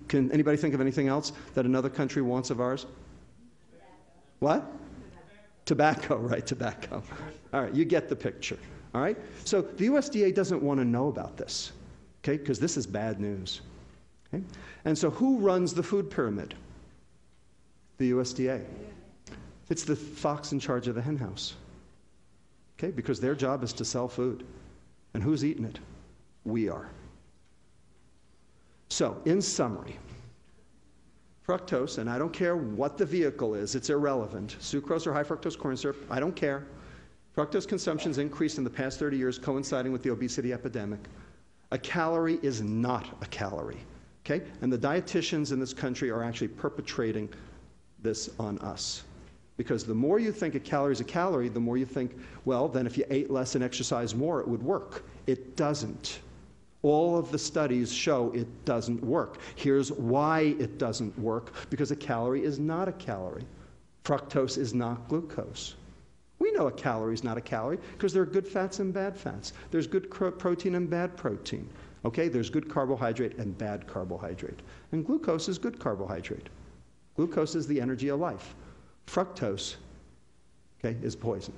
Can anybody think of anything else that another country wants of ours? What? Tobacco, right, tobacco. All right, you get the picture, all right? So the USDA doesn't want to know about this, okay, because this is bad news. Okay? And so who runs the food pyramid? The USDA. It's the fox in charge of the hen house, okay, because their job is to sell food. And who's eating it? We are. So, in summary, fructose, and I don't care what the vehicle is, it's irrelevant. Sucrose or high fructose corn syrup, I don't care. Fructose consumption's increased in the past 30 years, coinciding with the obesity epidemic. A calorie is not a calorie, okay? And the dietitians in this country are actually perpetrating this on us. Because the more you think a calorie is a calorie, the more you think, well, then if you ate less and exercised more, it would work. It doesn't. All of the studies show it doesn't work. Here's why it doesn't work: because a calorie is not a calorie. Fructose is not glucose. We know a calorie is not a calorie because there are good fats and bad fats. There's good protein and bad protein. Okay, there's good carbohydrate and bad carbohydrate. And glucose is good carbohydrate. Glucose is the energy of life. Fructose, okay, is poison.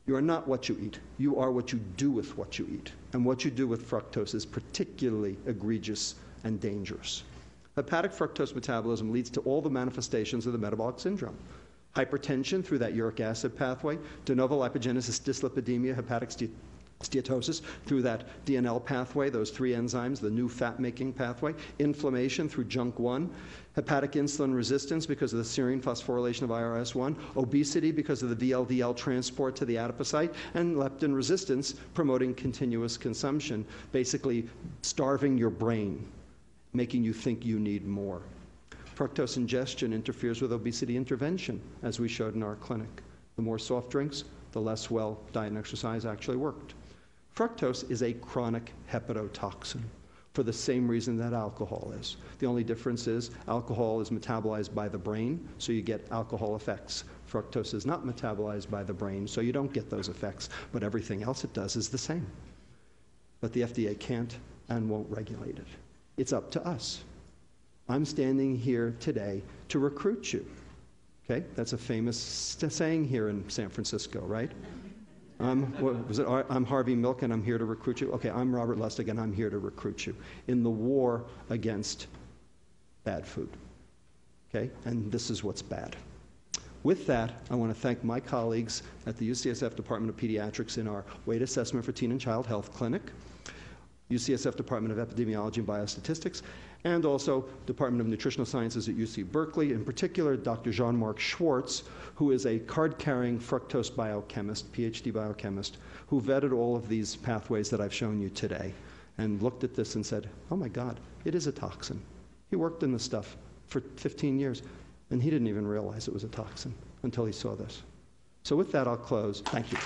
You are not what you eat. You are what you do with what you eat. And what you do with fructose is particularly egregious and dangerous. Hepatic fructose metabolism leads to all the manifestations of the metabolic syndrome. Hypertension through that uric acid pathway, de novo lipogenesis dyslipidemia, hepatic steatosis through that DNL pathway, those 3 enzymes, the new fat-making pathway, inflammation through JNK1, hepatic insulin resistance because of the serine phosphorylation of IRS1, obesity because of the VLDL transport to the adipocyte, and leptin resistance promoting continuous consumption, basically starving your brain, making you think you need more. Fructose ingestion interferes with obesity intervention, as we showed in our clinic. The more soft drinks, the less well diet and exercise actually worked. Fructose is a chronic hepatotoxin for the same reason that alcohol is. The only difference is alcohol is metabolized by the brain, so you get alcohol effects. Fructose is not metabolized by the brain, so you don't get those effects, but everything else it does is the same. But the FDA can't and won't regulate it. It's up to us. I'm standing here today to recruit you. Okay, that's a famous saying here in San Francisco, right? I'm Harvey Milk and I'm here to recruit you. Okay, I'm Robert Lustig and I'm here to recruit you in the war against bad food. Okay, and this is what's bad. With that, I want to thank my colleagues at the UCSF Department of Pediatrics in our Weight Assessment for Teen and Child Health Clinic, UCSF Department of Epidemiology and Biostatistics, and also Department of Nutritional Sciences at UC Berkeley, in particular Dr. Jean-Marc Schwartz, who is a card-carrying fructose biochemist, PhD biochemist, who vetted all of these pathways that I've shown you today and looked at this and said, oh my God, it is a toxin. He worked in this stuff for 15 years, and he didn't even realize it was a toxin until he saw this. So with that, I'll close. Thank you.